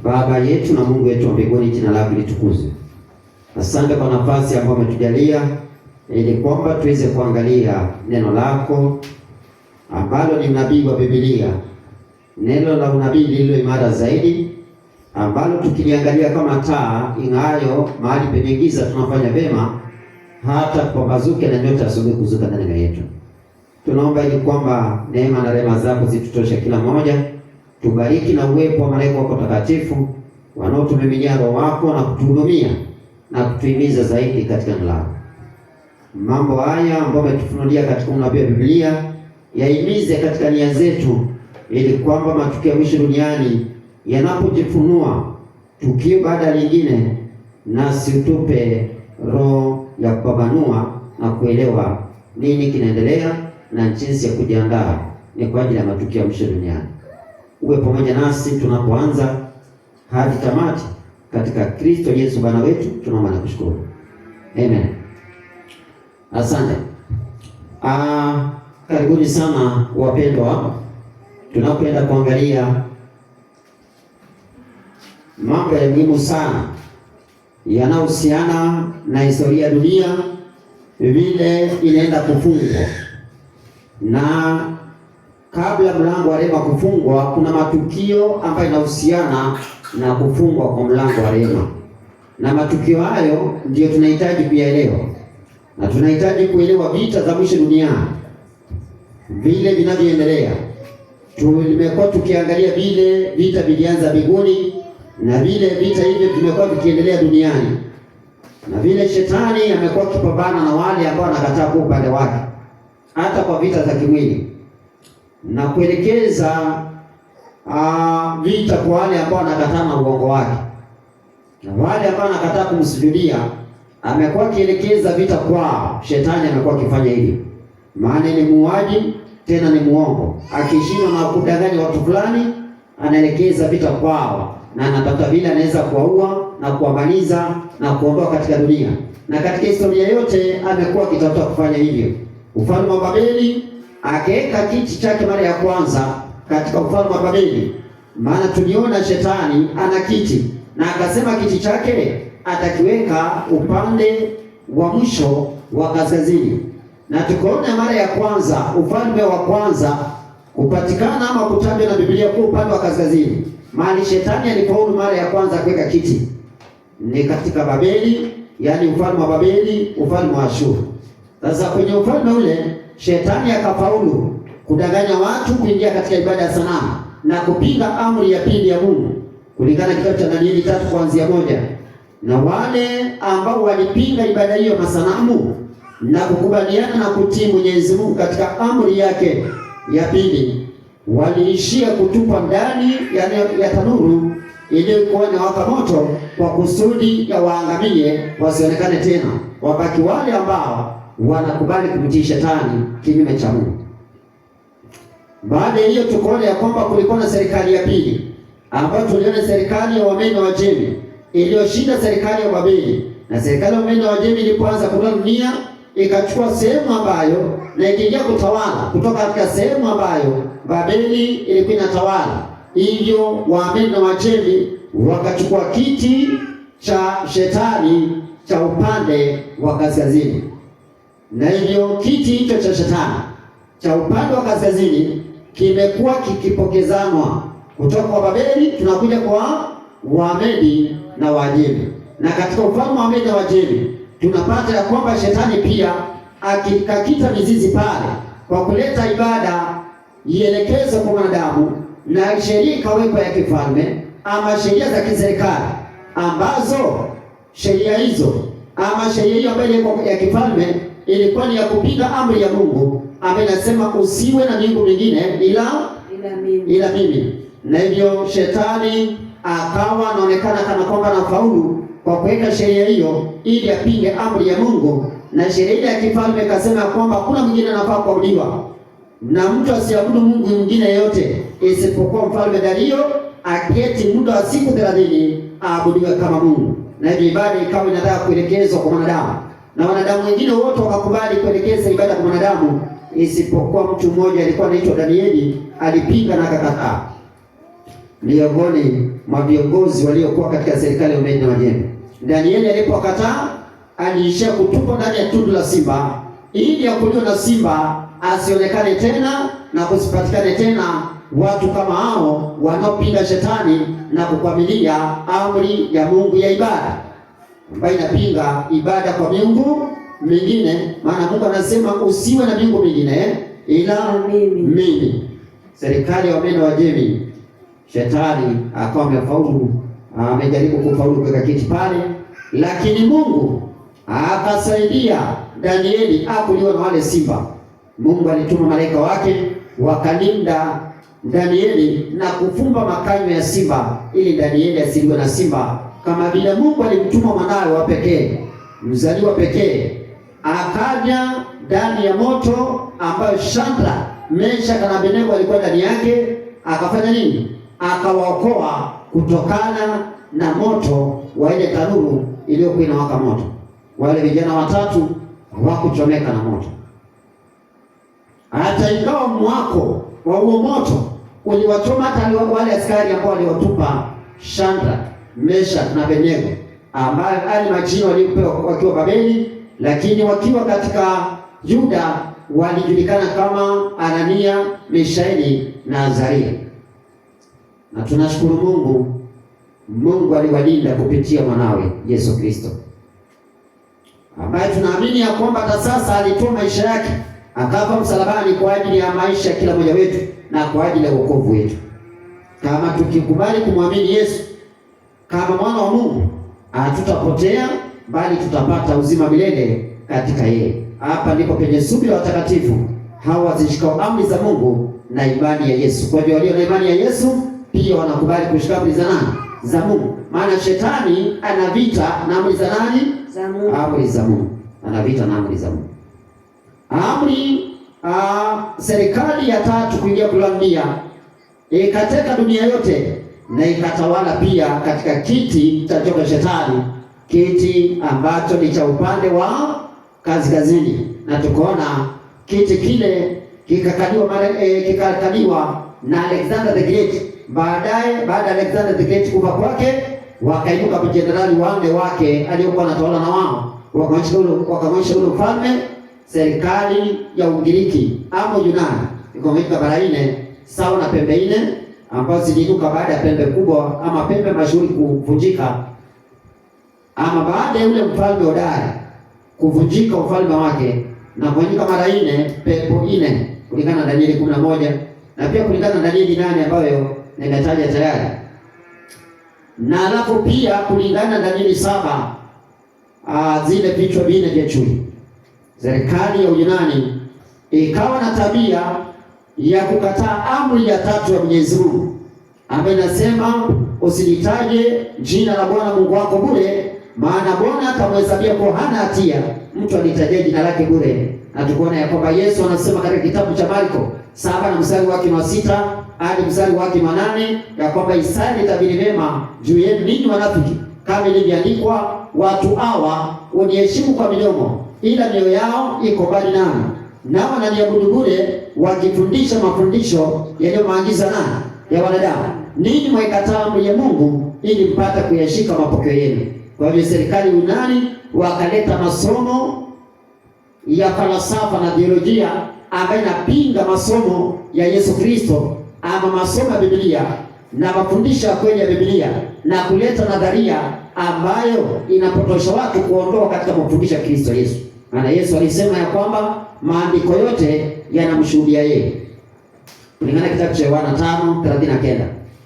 Baba yetu na Mungu wetu wa mbinguni, jina lako litukuzwe. Asante kwa nafasi ambayo umetujalia ili kwamba tuweze kuangalia neno lako ambalo ni unabii wa Biblia, neno la unabii lililo imara zaidi, ambalo tukiliangalia kama taa ing'aayo mahali penye giza tunafanya vema hata kupambazuke na nyota asubuhi kuzuka ndani yetu. Tunaomba ili kwamba neema na rehema zako zitutoshe kila mmoja. Tubariki na uwepo wa malaika wako takatifu wanaotumiminia roho wako na kutuhudumia na kutuhimiza zaidi katika neno lako. Mambo haya ambayo umetufunulia katika unabii wa Biblia yahimize katika nia zetu, ili kwamba matukio ya mwisho duniani yanapojifunua tukio baada lingine, nasi utupe roho ya kupambanua na kuelewa nini kinaendelea na jinsi ya kujiandaa ni kwa ajili ya matukio ya mwisho duniani. Uwe pamoja nasi tunapoanza hadi tamati, katika Kristo Yesu Bwana wetu tunaomba na kushukuru. Amen. Asante. Karibuni sana wapendwa, tunapoenda kuangalia mambo ya muhimu sana yanayohusiana na historia ya dunia vile inaenda kufungwa. Na kabla mlango wa rehema kufungwa, kuna matukio ambayo yanahusiana na kufungwa kwa mlango wa rehema, na matukio hayo ndio tunahitaji kuyaelewa, na tunahitaji kuelewa vita za mwisho duniani vile vinavyoendelea. Tumekuwa tukiangalia vile vita vilianza mbinguni na vile vita hivyo vimekuwa vikiendelea duniani, na vile shetani amekuwa akipambana na wale ambao wanakataa kwa upande wake, hata kwa vita za kimwili, na kuelekeza vita kwa wale ambao wanakataa na uongo wake, na wale ambao wanakataa kumsujudia amekuwa akielekeza vita kwao. Shetani amekuwa akifanya hivi, maana ni muuaji tena ni muongo. Akishindwa na kudanganya watu fulani, anaelekeza vita kwao na anatafuta vile anaweza kuwaua na kuwamaliza na kuondoa katika dunia. Na katika historia yote amekuwa akitafuta kufanya hivyo. Ufalme wa Babeli akaweka kiti chake mara ya kwanza katika ufalme wa Babeli, maana tuliona shetani ana kiti na akasema kiti chake atakiweka upande wa mwisho wa kaskazini. Na tukaona mara ya kwanza ufalme wa kwanza kupatikana ama kutajwa na Biblia kwa upande wa kaskazini, mahali shetani alifaulu mara ya kwanza kuweka kiti ni katika Babeli, yani ufalme wa Babeli, ufalme wa Ashuru. Sasa kwenye ufalme ule shetani akafaulu kudanganya watu kuingia katika ibada ya sanamu na kupinga amri ya pili ya Mungu, kulingana na kitabu cha Danieli 3 kuanzia 1. Na wale ambao walipinga ibada hiyo masanamu na kukubaliana na kutii Mwenyezi Mungu katika amri yake ya pili, waliishia kutupa ndani ya tanuru iliyokuwa inawaka moto, kwa kusudi ya waangamie wasionekane tena, wabaki wale ambao wanakubali kumtii shetani kinyume cha Mungu. Baada ya hiyo tukaona ya kwamba kulikuwa na serikali ya pili, ambayo tuliona serikali ya Wamedi na Wajemi iliyoshinda serikali ya Babeli. Na serikali ya Wamedi na Wajemi ilipoanza kutoa dunia, ikachukua sehemu ambayo na ikiingia kutawala kutoka katika sehemu ambayo Babeli ilikuwa inatawala. Hivyo Wamedi na Wajemi wakachukua kiti cha shetani cha upande wa kaskazini, na hivyo kiti hicho cha shetani cha upande wa kaskazini kimekuwa kikipokezanwa kutoka kwa Babeli tunakuja kwa Wamedi na Wajemi. Na katika ufalme wa Wamedi na Wajemi tunapata ya kwamba shetani pia akikakita mizizi pale kwa kuleta ibada ielekezwe kwa wanadamu, na sheria ikawekwa ya kifalme ama sheria za kiserikali, ambazo sheria hizo ama sheria hiyo ambayo ya kifalme ilikuwa ni ya kupinga amri ya Mungu ambaye inasema usiwe na miungu mingine ila mimi. Na hivyo shetani akawa anaonekana kana kwamba anafaulu kwa kuweka sheria hiyo ili apinge amri ya Mungu, na sheria ile ya kifalme ikasema kwamba kuna mwingine anafaa kuabudiwa na mtu asiabudu Mungu mwingine yote isipokuwa mfalme Dario aketi muda wa siku 30 aabudiwe kama Mungu. Na hivyo ibada ikawa inataka kuelekezwa kwa wanadamu, na wanadamu wengine wote wakakubali kuelekeza ibada kwa wanadamu, isipokuwa mtu mmoja alikuwa anaitwa Danieli, alipinga na akakataa. miongoni mwa viongozi waliokuwa katika serikali ya Umedi na Uajemi. Danieli alipokataa, aliishia kutupwa ndani ya tundu la simba, ili akuliwe na simba asionekane tena na kusipatikane tena watu kama hao wanaopinga shetani na kukwamilia amri ya Mungu ya ibada, ambayo inapinga ibada kwa miungu mingine. Maana Mungu anasema usiwe na miungu mingine ila mimi. Serikali ya Umedi na Uajemi, shetani akawa amefaulu, amejaribu kufaulu kwa kiti pale, lakini Mungu akasaidia Danieli akuliwa na wale simba. Mungu alituma malaika wake wakalinda Danieli na kufumba makanyo ya simba, ili Danieli asiliwe na simba, kama vile Mungu alimtuma mwanawe wa pekee, mzaliwa pekee, akaja ndani ya moto ambayo Shadraka, Meshaki na Abednego alikuwa ndani yake. Akafanya nini? Akawaokoa kutokana na moto wa ile tanuru iliyokuwa inawaka moto. Wale vijana watatu hawakuchomeka na moto, hata ingawa mwako wa huo moto uliwachoma hata wale askari ambao waliwatupa Shadraka, Meshaki na Abednego, ambao ali majini waliopewa wakiwa Babeli, lakini wakiwa katika Yuda walijulikana kama Anania, Mishaeli na Azaria. Na tunashukuru Mungu, Mungu aliwalinda kupitia mwanawe Yesu Kristo, ambaye tunaamini ya kwamba hata sasa alitoa maisha yake akafa msalabani kwa ajili ya maisha ya kila mmoja wetu na kwa ajili ya wokovu wetu. Kama tukikubali kumwamini Yesu kama mwana wa Mungu, hatutapotea bali tutapata uzima milele katika yeye. Hapa ndipo penye subira ya watakatifu hao wazishikao amri za Mungu na imani ya Yesu. Kwa hivyo walio na imani ya Yesu pia wanakubali kushika amri za nani? Za Mungu. Maana shetani ana vita na amri za nani? Za Mungu. Amri za Mungu. Ana vita na amri za Mungu. Serikali ya tatu kuingia kulandia ikateka dunia yote na ikatawala pia katika kiti cha joka shetani, kiti ambacho ni cha upande wa kaskazini, na tukaona kiti kile kikakaliwa na Alexander the Great. Baadaye, baada ya Alexander the Great kufa kwake, wakainuka majenerali wanne wake aliokuwa anatawala na wao, wakamwonyesha ule ufalme. Serikali ya Ugiriki ama Yunani ikaongezeka bara nne sawa na pembe nne, ambazo ziliinuka baada ya pembe kubwa ama pembe mashuhuri kuvunjika, ama baada ya ule mfalme hodari kuvunjika ufalme wake na kuonyesha mara nne, pepo nne, kulingana na Danieli 11 na pia kulingana na Danieli 8 ambayo nimetaja tayari, na alafu pia kulingana na Danieli 7 zile vichwa vinne vya chui. Serikali ya Uyunani ikawa na tabia ya kukataa amri ya tatu ya Mwenyezi Mungu, ambayo inasema usilitaje jina la Bwana Mungu wako bure, maana Bwana atamhesabia kuwa hana hatia mtu alitaje jina lake bure. Na tukuona ya kwamba Yesu anasema katika kitabu cha Marko 7 na mstari wake wa 6 hadi mstari wake wa 8 ya kwamba Isaya alitabiri mema juu yenu ninyi wanafiki, kama ilivyoandikwa, watu hawa waniheshimu kwa midomo, ila mioyo yao iko mbali nami, nao wananiabudu bure, wakifundisha mafundisho yaliyomaagiza nani? Ya wanadamu. Ninyi mwaikataa amri ya Mungu ili mpate kuyashika mapokeo yenu. Kwa hivyo serikali Yunani wakaleta masomo ya falsafa na theolojia ambayo inapinga masomo ya Yesu Kristo ama masomo ya Biblia na mafundisho ya kweli ya Biblia, na kuleta nadharia ambayo inapotosha watu kuondoa katika mafundisho ya Kristo Yesu. Maana Yesu alisema ya kwamba maandiko yote yanamshuhudia yeye, kulingana kitabu cha Yohana 5:39.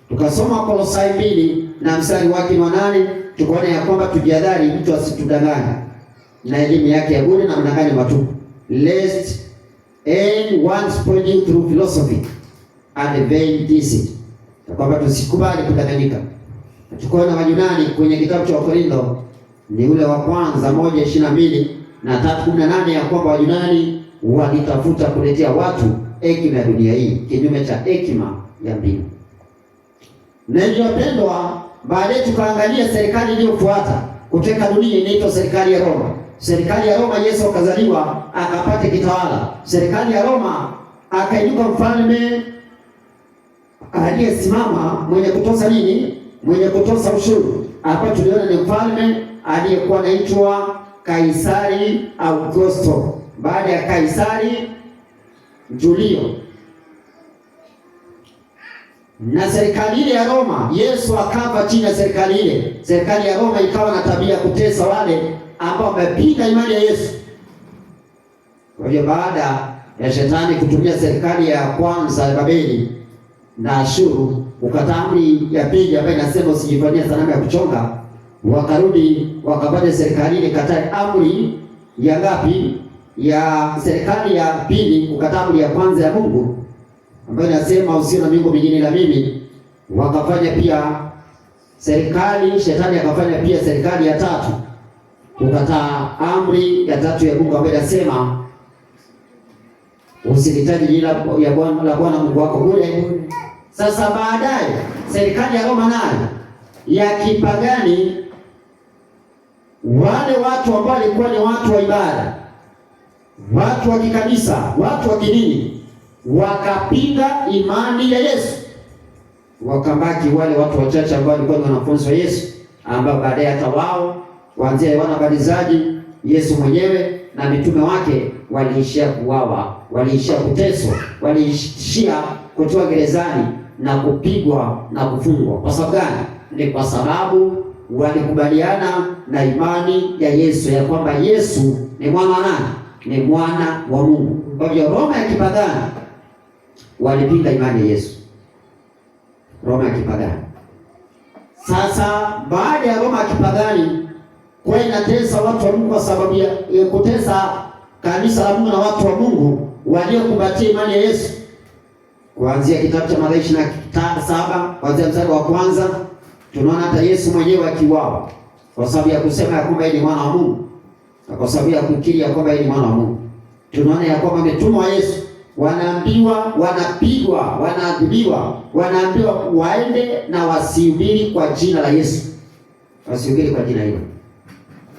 Tukasoma Kolosai 2 na mstari wake wa 8, tukaona ya kwamba tujihadhari mtu asitudanganye na elimu yake ya bure na mdanganye matupu, lest anyone spoil you through philosophy and vain deceit, kwamba tusikubali kudanganyika. Tukaona Wayunani kwenye kitabu cha Wakorintho ni ule wa kwanza 1:22 na 3:18 ya kwamba Wayunani walitafuta kuletea watu hekima ya dunia hii kinyume cha hekima ya mbingu. Na hivyo wapendwa, baadaye tukaangalia serikali iliyofuata kuteka dunia, inaitwa serikali ya Roma. Serikali ya Roma, Yesu akazaliwa akapata kitawala. Serikali ya Roma akainuka mfalme aliyesimama mwenye kutoza nini? Mwenye kutoza ushuru. Hapa tuliona ni mfalme aliyekuwa anaitwa Kaisari Augusto, baada ya Kaisari Julio. Na serikali ile ya Roma, Yesu akafa chini ya serikali ile. Serikali ya Roma ikawa na tabia kutesa wale ambao wamepinga imani ya Yesu. Kwa hiyo baada ya shetani kutumia serikali ya kwanza ya Babeli na Ashuru, ukata amri ya pili ambayo inasema usijifanyie sanamu ya kuchonga, wakarudi wakapata serikali ile katae amri ya ngapi? Ya serikali ya pili, ukata amri ya kwanza ya Mungu ambayo inasema usio na miungu mingine ila mimi. Wakafanya pia serikali, shetani akafanya pia serikali ya tatu, kukataa amri ya tatu ya Mungu ambayo inasema usilitaje jina la Bwana Mungu wako bure. Sasa baadaye serikali ya Roma nayo ya kipagani, wale watu ambao walikuwa ni watu wa ibada, watu wa kikanisa, watu wa kidini, wakapinga imani ya Yesu. Wakabaki wale watu wachache ambao walikuwa ni wanafunzi wa Yesu, ambao baadaye hata wao kuanzia Yohana Mbatizaji, Yesu mwenyewe na mitume wake waliishia kuuawa, waliishia kuteswa, waliishia kutoa gerezani na kupigwa na kufungwa. Kwa sababu gani? Ni kwa sababu walikubaliana na imani ya Yesu, ya kwamba Yesu ni mwana wa nani? Ni mwana wa Mungu. Kwa hivyo Roma ya kipagani walipinga imani ya Yesu. Roma ya kipagani. Sasa baada ya Roma ya kipagani kwa inatesa watu wa Mungu, kwa sababu ya kutesa kanisa la Mungu na watu wa Mungu waliokumbatia imani ya Yesu, kuanzia kitabu cha Mathayo 27 kuanzia mstari wa kwanza, tunaona hata Yesu mwenyewe akiuawa kwa sababu ya kusema ya kwamba yeye ni mwana wa Mungu, na kwa sababu ya kukiri ya kwamba yeye ni mwana wa Mungu. Tunaona ya kwamba mitume wa Yesu wanaambiwa, wanapigwa, wanaadhibiwa, wanaambiwa waende na wasihubiri kwa jina la Yesu, wasihubiri kwa jina hilo.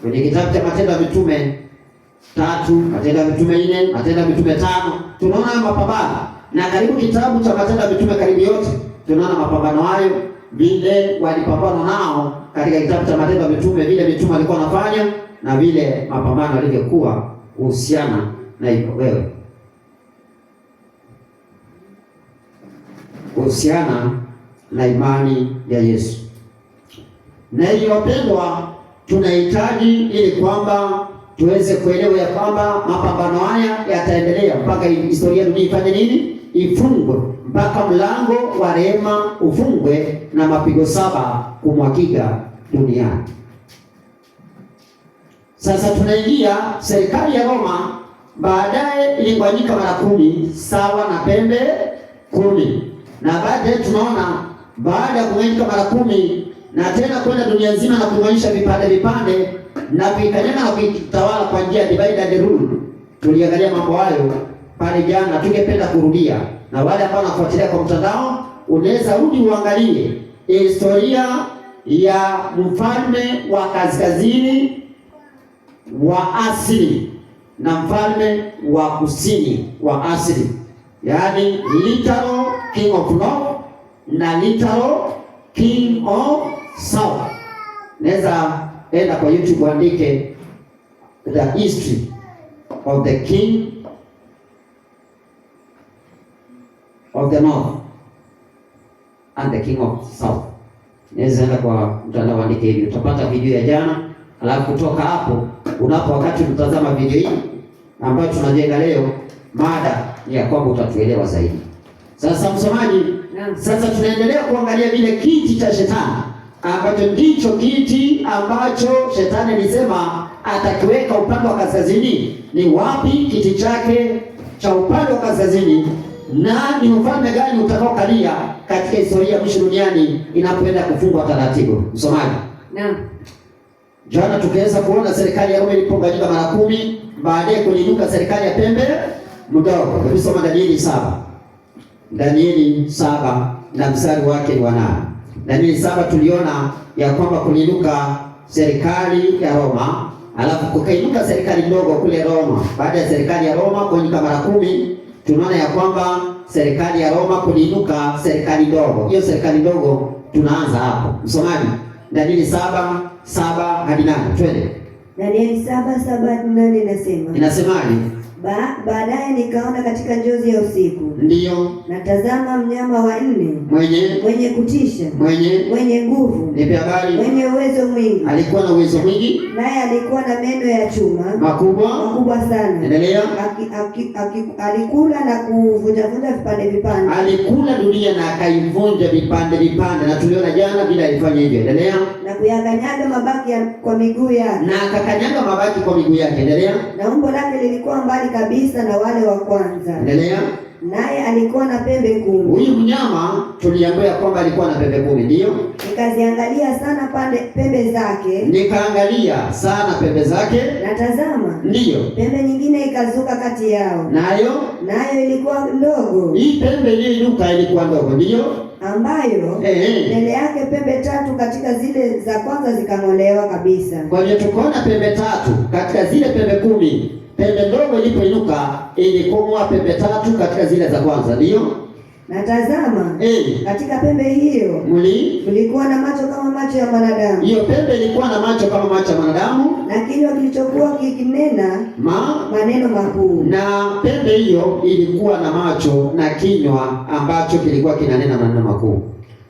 Kwenye kitabu cha Matendo ya Mitume 3, Matendo ya Mitume 4, Matendo ya Mitume 5, tunaona mapambano. Na karibu kitabu cha Matendo ya Mitume karibu yote tunaona mapambano hayo, vile walipambana nao katika kitabu cha Matendo ya Mitume, vile mitume walikuwa wanafanya na vile mapambano yalivyokuwa kuhusiana na wewe, kuhusiana na imani ya Yesu. Na hiyo wapendwa, tunahitaji ili kwamba tuweze kuelewa ya kwamba mapambano haya yataendelea mpaka historia dunia ifanye nini? Ifungwe, mpaka mlango wa rehema ufungwe na mapigo 7 kumwagika duniani. Sasa tunaingia serikali ya Roma, baadaye iligawanyika mara 10 sawa na pembe 10. Na baadaye tunaona baada ya kugawanyika mara 10 na tena kwenda dunia nzima na kuunganisha vipande na kuikanyaga na kuitawala kwa njia ya divide and rule. Tuliangalia mambo hayo pale jana, tungependa kurudia. Na wale ambao wanafuatilia kwa mtandao, unaweza rudi uangalie historia ya mfalme wa kaskazini wa asili na mfalme wa kusini wa asili, yaani literal king of north na literal king of south. Naweza enda kwa YouTube andike the history of the king of the north and the king of south. Naweza enda kwa mtandao andike hivi, utapata video ya jana. Alafu kutoka hapo unapo wakati utazama video hii ambayo tunajenga leo, mada ya kwamba utatuelewa zaidi. Sasa msomaji, sasa tunaendelea kuangalia vile kiti cha shetani ambacho ndicho kiti ambacho shetani alisema atakiweka upande wa kaskazini. Ni wapi kiti chake cha upande wa kaskazini, na ni ufalme gani utakaokalia katika historia ya mwisho duniani inapoenda kufungwa taratibu? Msomaji, naam. Jana tukaweza kuona serikali ya Roma ilipogawanyika mara 10, baadaye kuliinuka serikali ya pembe mdogo. Tulisoma Danieli 7. Danieli 7 na mstari wake ni wa 8. Danieli 7 tuliona ya kwamba kuliinuka serikali ya Roma, alafu kukainuka serikali ndogo kule Roma. Baada ya serikali ya Roma kuinuka mara 10, tunaona ya kwamba serikali ya Roma kuliinuka serikali ndogo. Hiyo serikali ndogo tunaanza hapo. Msomaji, Danieli 7:7 hadi 8. Twende. Danieli 7:7-8 inasema. Inasemaje? Baadaye nikaona katika njozi ya usiku. Ndiyo. Natazama mnyama wa nne mwenye kutisha, mwenye nguvu, nipe habari, mwenye uwezo mwingi. Alikuwa na uwezo mwingi, naye alikuwa na meno ya chuma makubwa sana. Endelea. Alikula na kuvunja vipande. Alikula dunia na akaivunja vipande, na tuliona jana bila alifanya hivyo. Endelea. Na kuyakanyaga mabaki kwa miguu yake. Na akakanyaga mabaki kwa miguu yake. Endelea. Na umbo lake lilikuwa mbali kabisa na wale wa kwanza. Endelea. Naye alikuwa na pembe 10. Huyu mnyama tuliambiwa kwamba alikuwa na pembe 10, ndio? Nikaziangalia sana pembe zake. Nikaangalia sana pembe zake. Na tazama, ndio, pembe nyingine ikazuka kati yao. Nayo ilikuwa ndogo. Hii pembe iliyoinuka ilikuwa ndogo, ndio? Ambayo mbele yake pembe 3 katika zile za kwanza zikang'olewa kabisa. Kwa hiyo tukaona pembe 3 katika zile pembe 10. Pembe ndogo ilipoinuka ilikomoa pembe 3 katika zile za kwanza, ndio? Na tazama, katika pembe hiyo kulikuwa na macho kama macho ya mwanadamu. Hiyo pembe ilikuwa na macho kama macho ya mwanadamu, na kinywa kilichokuwa kikinena maneno makuu. Na pembe hiyo ilikuwa na macho na kinywa ambacho kilikuwa kinanena maneno makuu.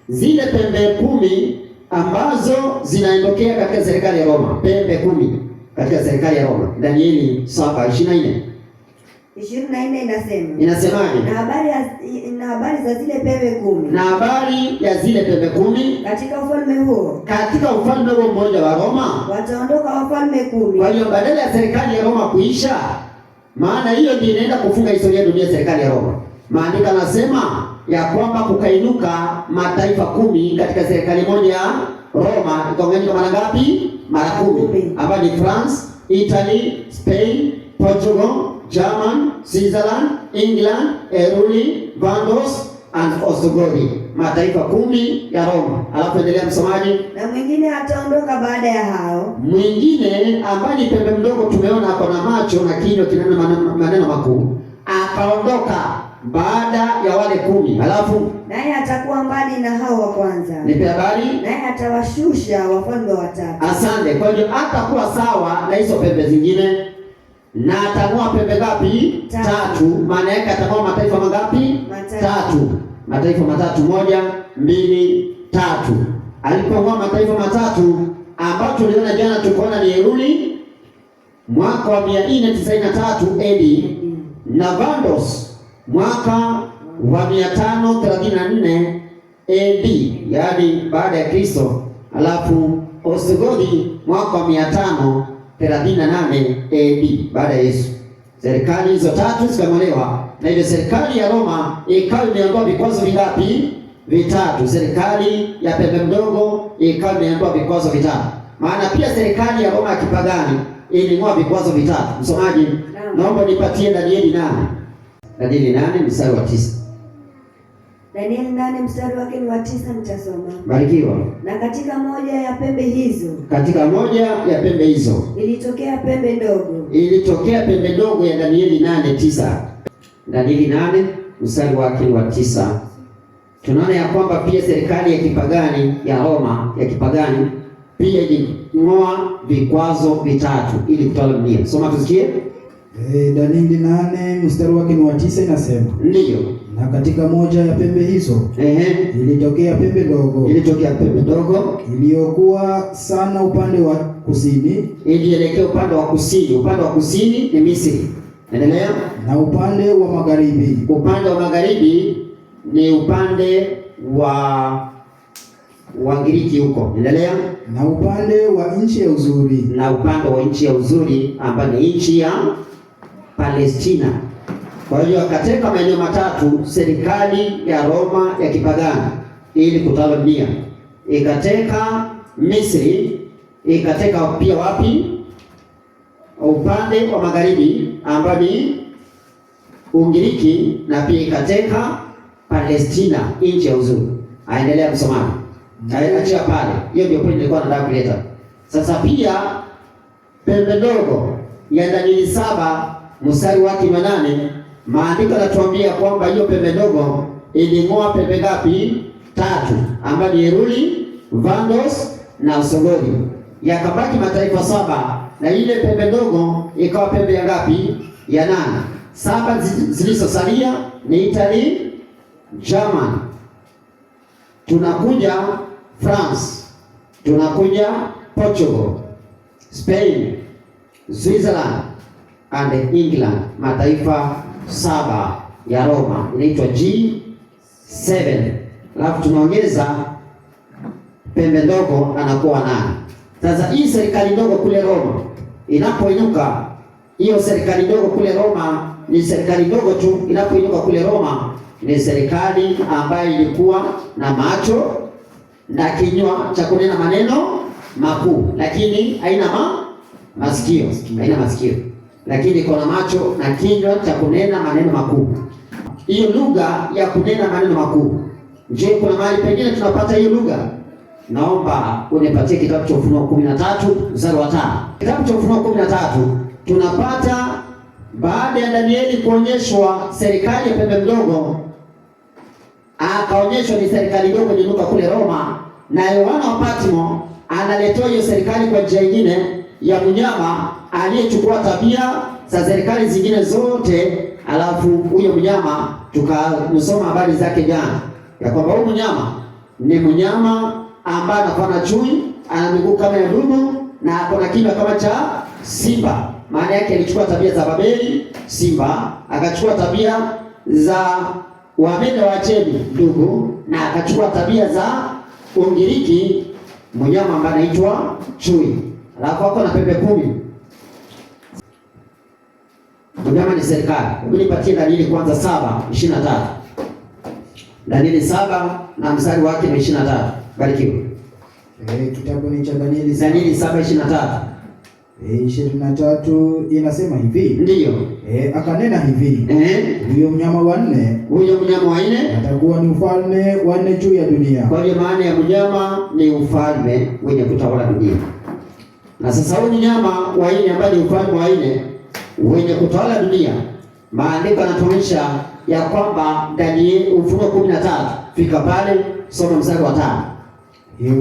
Zile pembe 10 ambazo zinaondokea katika serikali ya Roma, pembe 10 katika serikali ya Roma. Danieli 7:24 inasema. Inasemaje? Na habari za zile pembe 10. Na habari ya zile pembe 10 katika ufalme huo. Katika ufalme huo mmoja wa Roma wataondoka wafalme 10. Kwa hiyo badala ya serikali ya Roma kuisha, maana hiyo ndiyo inaenda kufunga historia ya dunia, serikali ya Roma. Maandiko yanasema ya kwamba kukainuka mataifa 10 katika serikali moja ya Roma. Ikaongezeka mara ngapi? Mara 10. Hapa ni France, Italy, Spain, Portugal, German, Switzerland, England, Eruli, Vandos and Ostrogoth. Mataifa 10 ya Roma. Alafu endelea msomaji. Na mwingine ataondoka baada ya hao. Mwingine ambaye ni pembe mdogo, tumeona ako na macho na kinywa kinena maneno makuu. Akaondoka baada ya wale 10. Alafu naye atakuwa mbali na hao wa kwanza. Nipe habari. Naye atawashusha wafalme watatu. Asante. Kwa hiyo atakuwa sawa na hizo pembe zingine. Na atang'oa pembe ngapi? 3. Maana yake atang'oa mataifa mangapi? 3. Mataifa matatu, 1, 2, 3. Alipong'oa mataifa matatu ambayo tuliona jana, tukaona ni Eruli mwaka wa 493 AD na Vandos mwaka wa 534 AD, yaani baada ya Kristo. Alafu Ostrogoth mwaka wa 538 AD baada ya Yesu. Serikali hizo 3 zikang'olewa, na ile serikali ya Roma ikawa imeondoa vikwazo vingapi? 3. Serikali ya pembe mdogo ikawa imeondoa vikwazo 3. Maana pia serikali ya Roma ya kipagani iling'oa vikwazo 3. Msomaji, naomba nipatie Danieli 8. Danieli 8 mstari wa 9. Danieli 8 mstari wake ni wa 9, nitasoma. Barikiwa. Na katika moja ya pembe hizo ilitokea pembe ndogo ya Danieli 8:9. Danieli 8 mstari wake ni wa 9. Tunaona ya kwamba pia serikali ya kipagani ya Roma ya kipagani pia iling'oa vikwazo 3 ili kutawala dunia. Soma tusikie. Danieli 8 mstari wake ni wa 9 inasema. Ndiyo. Na katika moja ya pembe hizo ilitokea pembe ndogo iliyokuwa sana upande wa kusini, ilielekea upande wa kusini. Upande wa kusini ni Misri. Endelea. Na upande wa magharibi ni upande wa Wagiriki huko. Endelea. Na upande wa nchi ya uzuri ambayo ni nchi ya Palestina. Kwa hiyo akateka maeneo matatu serikali ya Roma ya kipagani ili kutawala dunia. Ikateka Misri, ikateka pia wapi? Upande wa magharibi ambao ni Ugiriki, na pia ikateka Palestina, nchi ya uzuri. Aendelea msomaji. Achia pale. Hiyo ndio point nilikuwa nataka kuleta. Sasa pia pembe ndogo ya Danieli 7 mstari wake 8 maandiko yanatuambia kwamba hiyo pembe ndogo iling'oa pembe ngapi? 3, ambayo ni Eruli, Vandos na Osogodi. Yakabaki mataifa 7 na ile pembe ndogo ikawa pembe ya ngapi? Ya 8. 7 zilizosalia ni Italy, German, tunakuja France, tunakuja Portugal, Spain, Switzerland and England. Mataifa 7 ya Roma inaitwa G7. Alafu tunaongeza pembe ndogo anakuwa 8. Sasa hii serikali ndogo kule Roma inapoinuka, hiyo serikali ndogo kule Roma ni serikali ndogo tu. Inapoinuka kule Roma ni serikali ambayo ilikuwa na macho na kinywa cha kunena maneno makuu, lakini haina masikio. Haina masikio, lakini iko na macho na kinywa cha kunena maneno makuu. Hiyo lugha ya kunena maneno makuu, je, kuna mahali pengine tunapata hiyo lugha? Naomba unipatie kitabu cha Ufunuo 13 mstari wa 5. Kitabu cha Ufunuo 13 tunapata baada ya Danieli kuonyeshwa serikali ya pembe mdogo, akaonyeshwa ni serikali ndogo iliyoinuka kule Roma, na Yohana wa Patmo analetewa hiyo serikali kwa njia nyingine ya mnyama aliyechukua tabia za serikali zingine zote. Alafu huyo mnyama tukasoma habari zake jana, ya kwamba huyo mnyama ni mnyama ambaye anafanana chui, ana miguu kama ya dubu na ako na kinywa kama cha simba. Maana yake alichukua tabia za Babeli simba, akachukua tabia za Wameda wa Chemi ndugu, na akachukua tabia za Ugiriki mnyama ambaye anaitwa chui. Alafu ako na pembe 10. Mnyama ni serikali. Unipatie Danieli kwanza 7:23. Danieli 7 na mstari wake ni 23. Barikiwe. Kitabu ni cha Danieli 7:23. 23 inasema hivi. Ndiyo. Akanena hivi. Huyo mnyama wa 4. Huyo mnyama wa 4 atakuwa ni ufalme wa 4 juu ya dunia. Kwa hiyo maana ya mnyama ni ufalme wenye kutawala dunia. Na sasa huyo mnyama wa 4 ambaye ni ufalme wa 4 wenye kutawala dunia, maandiko yanatuonyesha ya kwamba Danieli Ufunuo 13. Fika pale, soma mstari wa 5.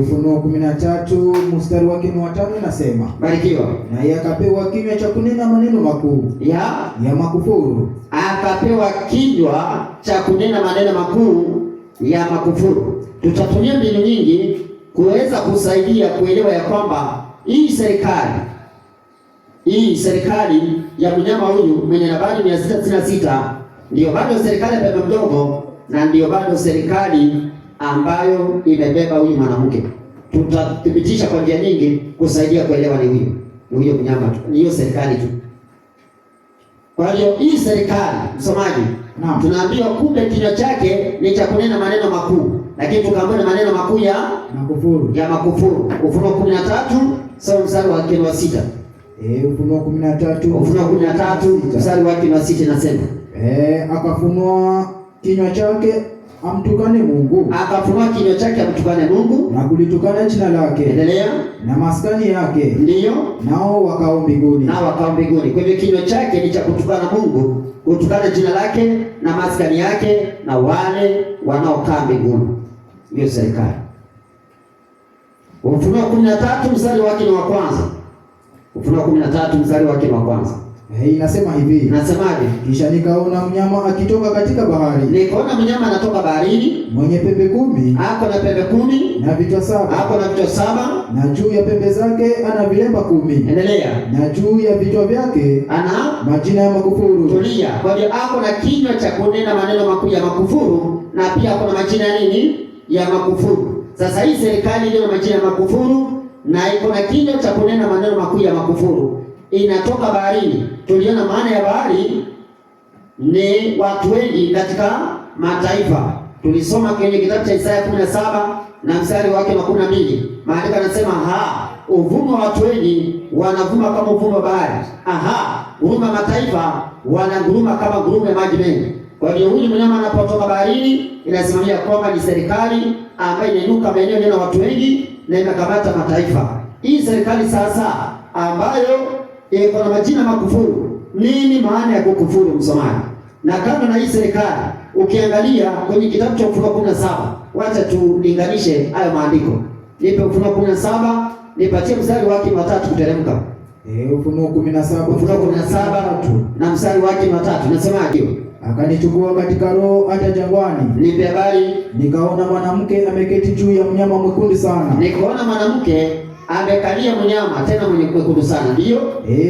Ufunuo 13 mstari wake ni wa 5 inasema. Barikiwa. Na akapewa kinywa cha kunena maneno makuu ya makufuru. Akapewa kinywa cha kunena maneno makuu ya makufuru. Tutatumia mbinu nyingi kuweza kusaidia kuelewa ya kwamba hii serikali ya mnyama huyu mwenye nambari 666 ndio bado serikali ya pembe mdogo, na ndio bado serikali ambayo imebeba huyu mwanamke. Tutathibitisha kwa njia nyingi kusaidia kuelewa ni huyo mnyama tu, ni hiyo serikali tu. Kwa hiyo hii serikali, msomaji, tunaambiwa kumbe kinywa chake ni cha kunena maneno makuu, lakini tukaambiwa maneno makuu ya makufuru. Ufunuo 13 sawa mstari wa 6. Ufunuo 13 mstari wa 6 nasema, akafunua kinywa chake amtukane Mungu. Akafunua kinywa chake amtukane Mungu na kulitukana jina lake. Endelea. Na maskani yake. Ndiyo. Nao wakao mbinguni. Kwa hivyo kinywa chake ni cha kutukana Mungu, kutukana jina lake na maskani yake na wale wanaokaa mbinguni. Hiyo serikali. Ufunuo 13 mstari wake ni wa kwanza. Ufunuo 13 mstari wake ni wa kwanza. Inasema hivi. Nasemaje? Kisha nikaona mnyama akitoka katika bahari. Nikaona mnyama anatoka baharini, mwenye pembe 10. Ako na pembe 10 na vichwa 7. Ako na vichwa 7. Na juu ya pembe zake ana vilemba 10. Endelea. Na juu ya vichwa vyake ana majina ya makufuru. Tulia. Kwa hiyo ako na kinywa cha kunena maneno makuu ya makufuru, na pia ako na majina ya nini? Ya makufuru. Sasa hii serikali ile na majina ya makufuru na iko na kinywa cha kunena maneno makuu ya makufuru, inatoka baharini. Tuliona maana ya bahari ni watu wengi katika mataifa. Tulisoma kwenye kitabu cha Isaya 17 na mstari wake wa 12. Maandiko yanasema uvumo wa watu wengi wanavuma kama uvumo wa bahari. Nguruma mataifa wanaguruma kama ngurume maji mengi. Kwa hiyo huyu mnyama anapotoka baharini, inasimamia kwamba ni serikali ambayo inainuka maeneo yana watu wengi na inakamata mataifa. Hii serikali sasa ambayo iko na majina makufuru. Nini maana ya kukufuru, msomaji? Na kama na hii serikali, ukiangalia kwenye kitabu cha Ufunuo 17, wacha tulinganishe hayo maandiko. Nipe Ufunuo 17, nipatie mstari wake wa 3 kuteremka. Ufunuo 17, Ufunuo 17 na mstari wake wa 3. Nasemaje? Akanichukua katika roho hata jangwani. Nipe habari. Nikaona mwanamke ameketi juu ya mnyama mwekundu sana. Nikaona mwanamke amekalia mnyama tena mwenye mwekundu sana. Ndio?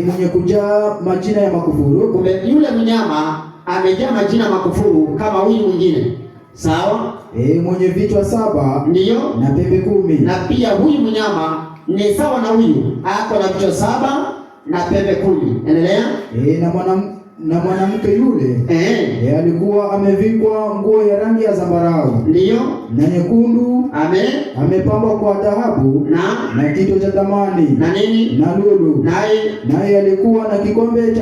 Mwenye kujaa majina ya makufuru. Kumbe yule mnyama amejaa majina ya makufuru kama huyu mwingine. Sawa? Mwenye vichwa 7. Ndio? Na pembe 10. Na pia huyu mnyama ni sawa na huyu, ako na vichwa 7 na pembe 10. Endelea? Na mwanamke yule alikuwa amevikwa nguo ya rangi ya zambarau. Ndio? Na nyekundu. Amepambwa kwa dhahabu na kito cha thamani na nini? Na lulu. Naye alikuwa na kikombe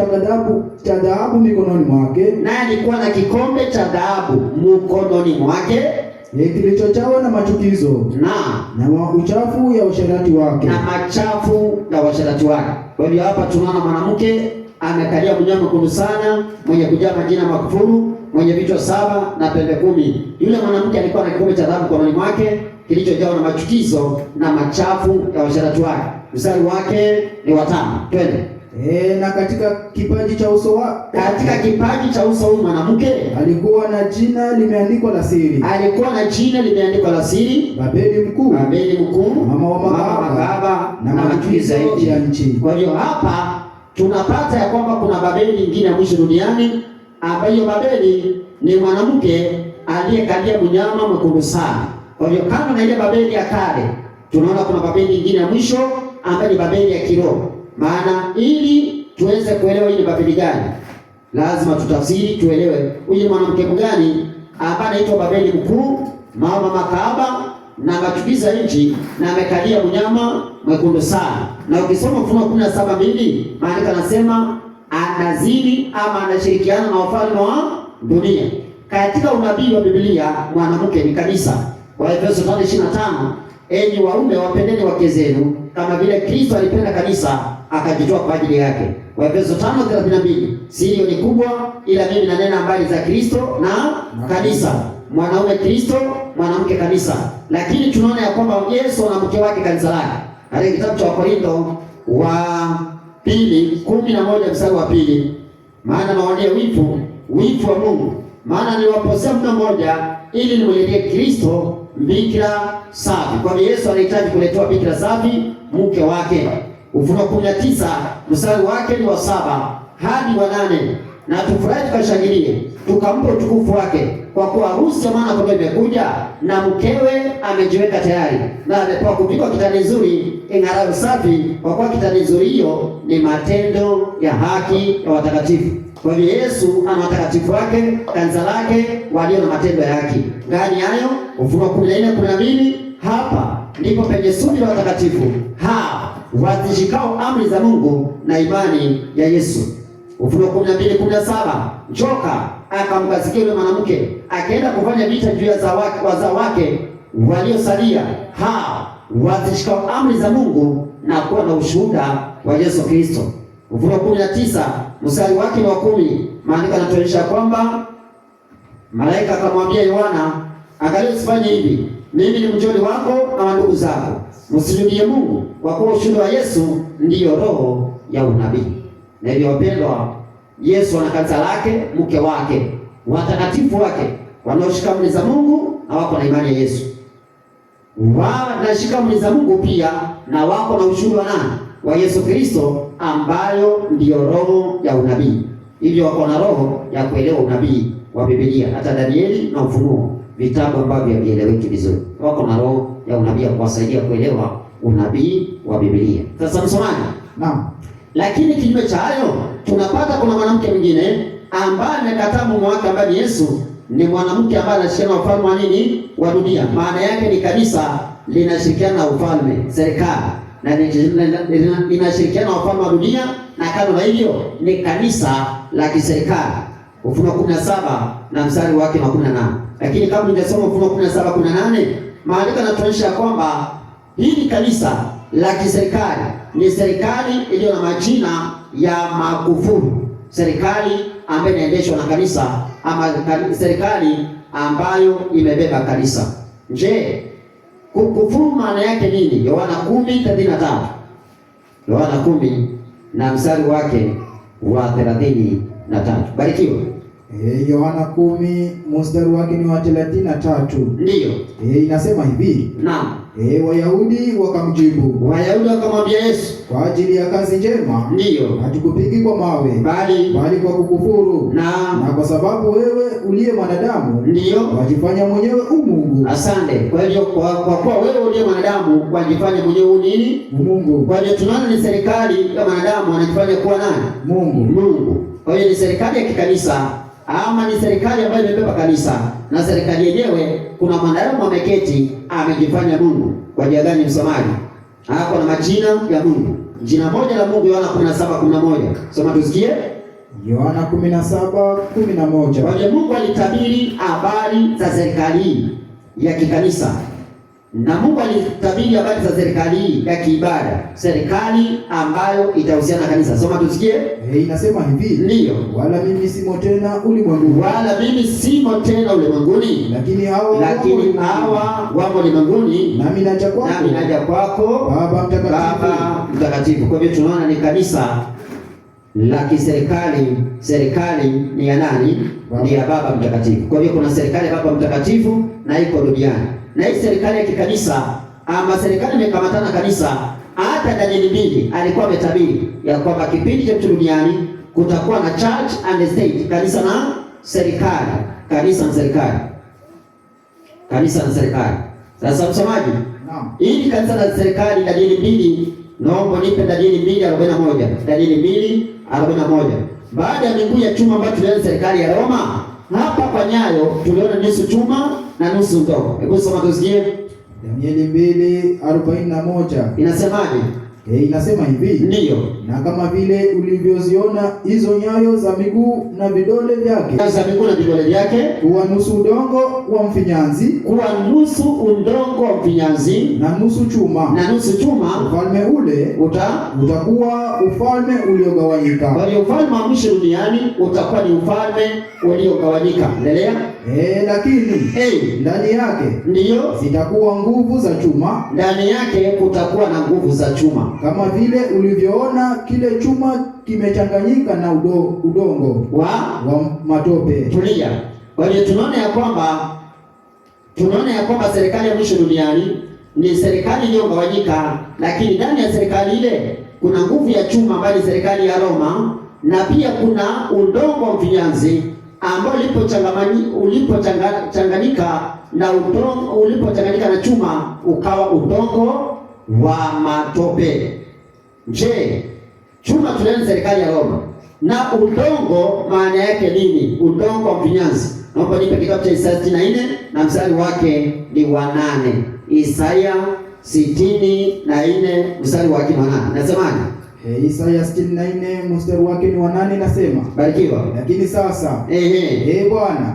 cha dhahabu mikononi mwake. Naye alikuwa na kikombe cha dhahabu mkononi mwake, kilichojawa na machukizo na uchafu ya usherati wake. Na machafu ya usherati wake. Kwa hiyo hapa tunaona mwanamke amekalia mnyama mwekundu sana, mwenye kujaa majina makufuru, mwenye vichwa 7 na pembe 10. Yule mwanamke alikuwa na kikombe cha dhahabu mkononi mwake, kilichojawa na machukizo na machafu ya usherati wake. Mstari wake ni wa 5. Twende. Na katika kipaji cha uso katika kipaji cha uso huyu mwanamke alikuwa na jina limeandikwa la siri. Alikuwa na jina limeandikwa la siri, Babeli mkuu, mama wa makahaba na machukizo ya nchi. Kwa hiyo hapa tunapata ya kwamba kuna Babeli nyingine ya mwisho duniani, ambayo Babeli ni mwanamke aliyekalia mnyama mwekundu sana. Kwa hiyo kama na ile Babeli ya kale, tunaona kuna Babeli nyingine ya mwisho ambayo ni Babeli ya kiroho. Maana ili tuweze kuelewa hii ni Babeli gani, lazima tutafsiri, tuelewe huyu mwanamke gani ambaye anaitwa Babeli mkuu, mama makahaba na machukizo ya nchi, na amekalia mnyama mwekundu sana. Na ukisoma Ufunuo 17:2, maana anasema anazini ama anashirikiana na wafalme wa dunia. Katika unabii wa Biblia mwanamke ni kanisa. Kwa Efeso 5:25, enyi waume wapendeni wake zenu kama vile Kristo alipenda kanisa akajitoa kwa ajili yake. Kwa Efeso 5:32, sio ni kubwa ila mimi nanena habari za Kristo na kanisa. Mwanaume Kristo, mwanamke kanisa. Lakini tunaona ya kwamba Yesu na mke wake kanisa lake. Katika kitabu cha Wakorintho wa 2:11 mstari wa 2, maana nawaonea wivu wa Mungu, maana niliwaposea mtu mmoja ili nimletee Kristo bikira safi. Kwa hiyo Yesu anahitaji kuletewa bikira safi, mke wake. Ufunuo 19 mstari wake ni wa 7 hadi wa 8, na tufurahi tukashangilie tukampa utukufu wake, kwa kuwa harusi ya mwana kondoo imekuja na mkewe amejiweka tayari, na amepewa kuvikwa kitani nzuri ing'arayo safi, kwa kuwa kitani nzuri hiyo ni matendo ya haki ya watakatifu. Kwa hiyo Yesu ana watakatifu wake, kanisa lake walio na matendo ya haki. Gani hayo? Ufunuo 14:12, hapa ndipo penye sudi la watakatifu hao wazishikao amri za Mungu na imani ya Yesu. Ufunuo 12:17, joka akamkasikia yule mwanamke akaenda kufanya vita juu ya wazao wake waliosalia, hao wazishikao amri za Mungu na kuwa na ushuhuda wa Yesu Kristo. Ufunuo 19 mstari wake wa 10, maandiko yanatuonyesha kwamba malaika akamwambia Yohana, angalia usifanye hivi, mimi ni mjoli wako na wa ndugu zako, msijudie Mungu, kwa kuwa ushuhuda wa Yesu ndiyo roho ya unabii. Na hivyo wapendwa, Yesu ana kanisa lake, mke wake, watakatifu wake wanaoshika amri za Mungu na wako na imani ya Yesu. Wanashika amri za Mungu pia na wako na ushuhuda wa nani? Wa Yesu Kristo, ambayo ndiyo roho ya unabii. Hivyo wako na roho ya kuelewa unabii wa Biblia. Hata Danieli na Ufunuo, vitabu ambavyo havieleweki vizuri, wako na roho ya unabii ya kuwasaidia kuelewa unabii wa Biblia. Sasa msomaji, naam. Lakini kinyume cha hayo tunapata kuna mwanamke mwingine ambaye amekataa mume wake, ambaye ni Yesu. Ni mwanamke ambaye anashirikiana na ufalme wa nini? Wa dunia. Maana yake ni kanisa linashirikiana na ufalme, serikali, na linashirikiana na ufalme wa dunia, na kando na hivyo ni kanisa la kiserikali. Ufunuo 17 na mstari wake wa 18. Lakini kama ningesoma Ufunuo 17:18, maandiko yanatuonyesha kwamba hili kanisa la kiserikali ni serikali iliyo na majina ya makufuru, serikali ambayo inaendeshwa na kanisa ama serikali ambayo imebeba kanisa. Je, kukufuru maana yake nini? Yohana 10:33. Yohana 10 na mstari wake wa 33. Barikiwa. Yohana 10 mstari wake ni wa 33. Ndiyo. Inasema hivi. Naam. Wayahudi wakamjibu. Wayahudi wakamwambia Yesu, kwa ajili ya kazi njema, ndiyo, hatukupigi kwa mawe, bali kwa kukufuru, na kwa sababu wewe uliye mwanadamu, ndiyo, wajifanya mwenyewe Mungu. Asante. Kwa hiyo kwa kuwa wewe uliye mwanadamu wajifanya mwenyewe nini? Mungu. Kwa hiyo tunaona ni serikali ya mwanadamu anajifanya kuwa nani? Mungu. Kwa hiyo ni serikali ya kikanisa ama ni serikali ambayo imebeba kanisa, na serikali yenyewe kuna mwanadamu ameketi amejifanya Mungu. Kwa njia gani msomaji? Hapo na majina ya Mungu. Jina moja la Mungu Yohana 17:11. Soma tusikie. Yohana 17:11. Kwa hiyo Mungu alitabiri habari za serikali ya kikanisa. Na Mungu alitabiri habari za serikali ya kiibada, serikali ambayo itahusiana na kanisa. Soma tusikie. Inasema hivi. Ndiyo. Wala mimi simo tena ulimwenguni. Wala mimi simo tena ulimwenguni. Lakini hawa wamo ulimwenguni. Nami naja kwako. Baba Mtakatifu. Kwa hivyo tunaona ni kanisa la kiserikali. Serikali ni ya nani? Ni ya Baba Mtakatifu. Kwa hivyo kuna serikali ya Baba Mtakatifu na iko duniani. Na hii serikali ya kikanisa ama serikali imekamatana kanisa. Hata Danieli 2 alikuwa ametabiri ya kwamba kipindi cha duniani kutakuwa na church and state, kanisa na serikali, kanisa na serikali, kanisa na serikali. Sasa msomaji, naam, hili kanisa na serikali, Danieli 2, naomba nipe Danieli 2:41. Danieli 2:41. Baada ya miguu ya chuma ambayo tuliona serikali ya Roma, hapa kwa nyayo tuliona nusu chuma na nusu ndoo. Hebu soma tusikie. Danieli 2:41. Inasemaje? Inasema hivi. Ndiyo. Na kama vile ulivyoziona hizo nyayo za miguu na vidole vyake, za miguu na vidole vyake, kuwa nusu udongo wa mfinyanzi, kuwa nusu udongo wa mfinyanzi na nusu chuma, na nusu chuma, ufalme ule utakuwa ufalme uliogawanyika. Kwa hiyo ufalme wa mwisho duniani utakuwa ni ufalme uliogawanyika. Endelea. Lakini ndani yake, ndiyo, zitakuwa nguvu za chuma. Ndani yake kutakuwa na nguvu za chuma, kama vile ulivyoona kile chuma kimechanganyika na udongo wa matope. Tulia. Kwa hiyo tunaona ya kwamba serikali ya mwisho duniani ni serikali iliyogawanyika, lakini ndani ya serikali ile kuna nguvu ya chuma ambayo ni serikali ya Roma, na pia kuna udongo wa mfinyanzi ambao ulipochanganyika na udongo, ulipochanganyika na chuma ukawa udongo wa matope. Je, chuma tuliona serikali ya Roma, na udongo maana yake nini? Udongo wa mfinyanzi. Naomba nipe kitabu cha Isaya 64 na mstari wake ni wa 8. Isaya 64 mstari wake ni wa 8. Nasemaje? Isaya 64 mstari wake ni wa 8, nasema. Barikiwa. Lakini sasa Bwana,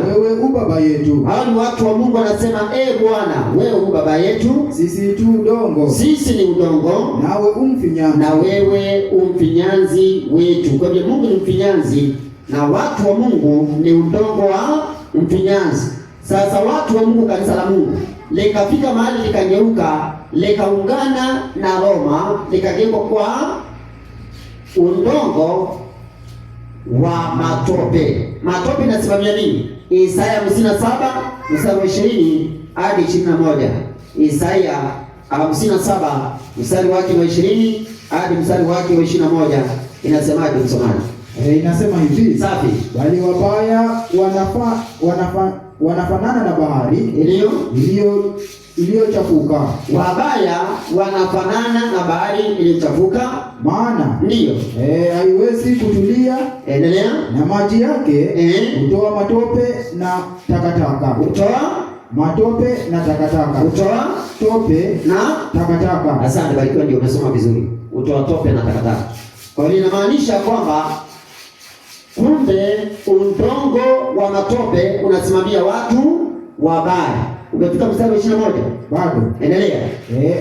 wewe u baba yetu. Hao ni watu wa Mungu wanasema Bwana, wewe u baba yetu. Sisi tu udongo. Sisi ni udongo. Nawe umfinyanzi. Na wewe umfinyanzi wetu. Kwa hiyo Mungu ni mfinyanzi na watu wa Mungu ni udongo wa mfinyanzi. Sasa watu wa Mungu, kanisa la Mungu likafika mahali likageuka, likaungana na Roma, likageuka kwa udongo wa matope. Matope inasimamia nini? Isaya 57 mstari wa 20 hadi 21. Isaya 57 mstari wake wa 20 hadi mstari wake wa 21. Inasemaje msomaji? Inasema hivi. Safi. Bali wabaya wanafanana na bahari iliyochafuka. Wabaya wanafanana na bahari iliyochafuka. Maana ndiyo, haiwezi kutulia. Endelea. Na maji yake hutoa matope na takataka. Hutoa matope na takataka. Hutoa tope na takataka. Asante, barikiwa, ndio umesoma vizuri. Hutoa tope na takataka. Kwa hiyo inamaanisha kwamba kumbe udongo wa matope unasimamia watu wabaya, Umefika mstari wa 21? Bado. Endelea.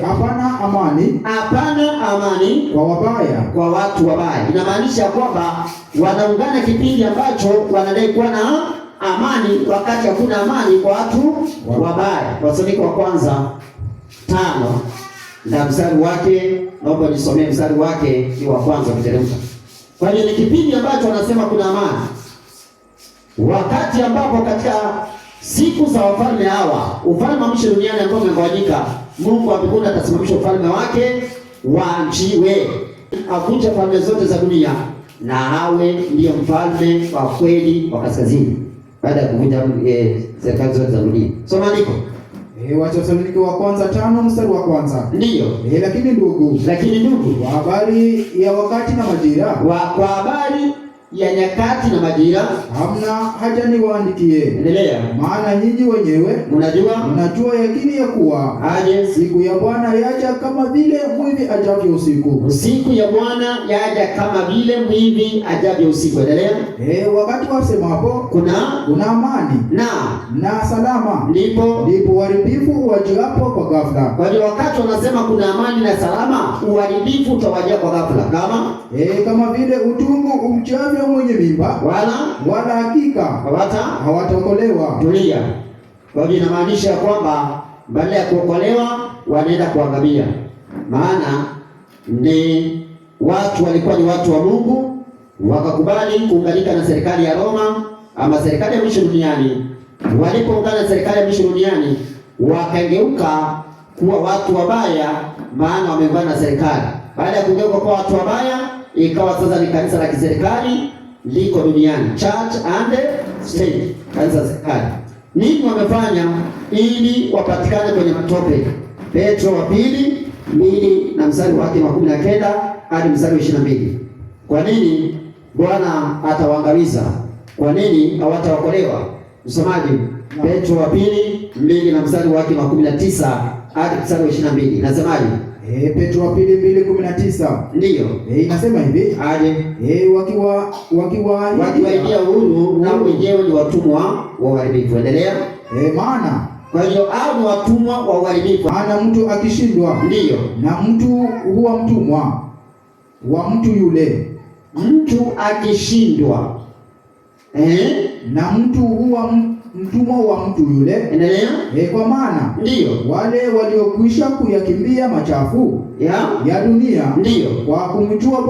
Hapana amani. Hapana amani kwa wabaya, kwa watu wabaya. Inamaanisha kwamba wanaungana kipindi ambacho wanadai kuwa na amani wakati hakuna amani kwa watu wabaya. Wathesalonike wa kwanza 5 na mstari wake, naomba nisomee mstari wake ni wa kwanza kuteremka. Kwa hiyo ni kipindi ambacho wanasema kuna amani, wakati ambapo katika siku za wafalme hawa, ufalme wa mwisho duniani ambao umegawanyika, Mungu wa mbinguni atasimamisha ufalme wake waachiwe, avunje falme zote za dunia na awe ndiyo mfalme wa kweli wa kaskazini, baada ya kuvunja serikali zote za dunia. Soma andiko. Wathesalonike wa kwanza 5 mstari wa kwanza. Ndiyo. Lakini ndugu, kwa habari ya wakati na majira, kwa habari ya nyakati na majira, hamna haja niwaandikie. Endelea. Maana nyinyi wenyewe mnajua yakini ya kuwa siku ya Bwana yaja kama vile mwivi ajavyo usiku. Siku ya Bwana yaja kama vile mwivi ajavyo usiku. Endelea. Wakati wasemapo kuna amani na salama, ndipo uharibifu uwajiapo kwa ghafla. Kwa hiyo wakati wanasema kuna amani na salama, uharibifu utawajia kwa ghafla. Kama vile utungu umchavyo mwenye mimba, wala hakika hawataokolewa. Tulia. Kwa hiyo inamaanisha kwamba baada ya kuokolewa wanaenda kuangamia. Maana ni watu walikuwa ni watu wa Mungu, wakakubali kuunganika na serikali ya Roma ama serikali ya mwisho duniani. Walipoungana na serikali ya mwisho duniani, wakageuka kuwa watu wabaya, maana wameungana na serikali. Baada ya kugeuka kuwa watu wabaya, ikawa sasa ni kanisa la kiserikali liko duniani, church and state, kanisa la serikali. Nini wamefanya ili wapatikane kwenye matope? Petro wa pili 2 na mstari wake wa 19 hadi mstari wa 22. Kwa nini Bwana atawaangamiza? Kwa nini hawataokolewa? Msomaji, Petro wa pili 2 na mstari wake wa 19 hadi mstari wa 22. Nasemaje? Petro wa pili 2:19. Ndiyo. Inasema hivi, wakiwaidia uhuru na wenyewe ni watumwa wa uharibifu. Endelea. Maana kwa hiyo hao ni watumwa wa uharibifu. Maana mtu akishindwa, ndiyo, na mtu huwa mtumwa wa mtu yule. Mtu akishindwa, na mtu huwa mtumwa wa mtu yule. Endelea. Kwa maana ndiyo, wale waliokwisha kuyakimbia machafu ya dunia, ndiyo, kwa kumjua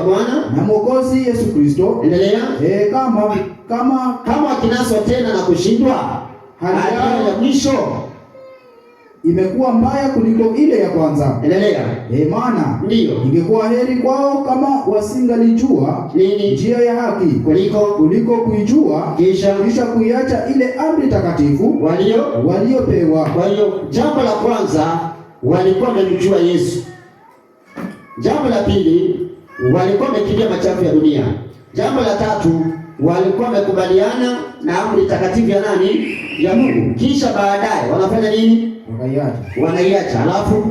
Bwana na Mwokozi Yesu Kristo. Endelea. Kama wakinaswa tena na kushindwa, hali ya mwisho imekuwa mbaya kuliko ile ya kwanza. Endelea. Maana ndiyo, ingekuwa heri kwao kama wasingalijua njia ya haki kuliko kuijua kisha kuiacha ile amri takatifu waliopewa. Kwa hiyo jambo la kwanza, walikuwa wamemjua Yesu. Jambo la pili, walikuwa wamekimbia machafu ya dunia. Jambo la tatu, walikuwa wamekubaliana na amri takatifu ya nani? Ya Mungu. Kisha baadaye wanafanya nini? Wanaiacha. Alafu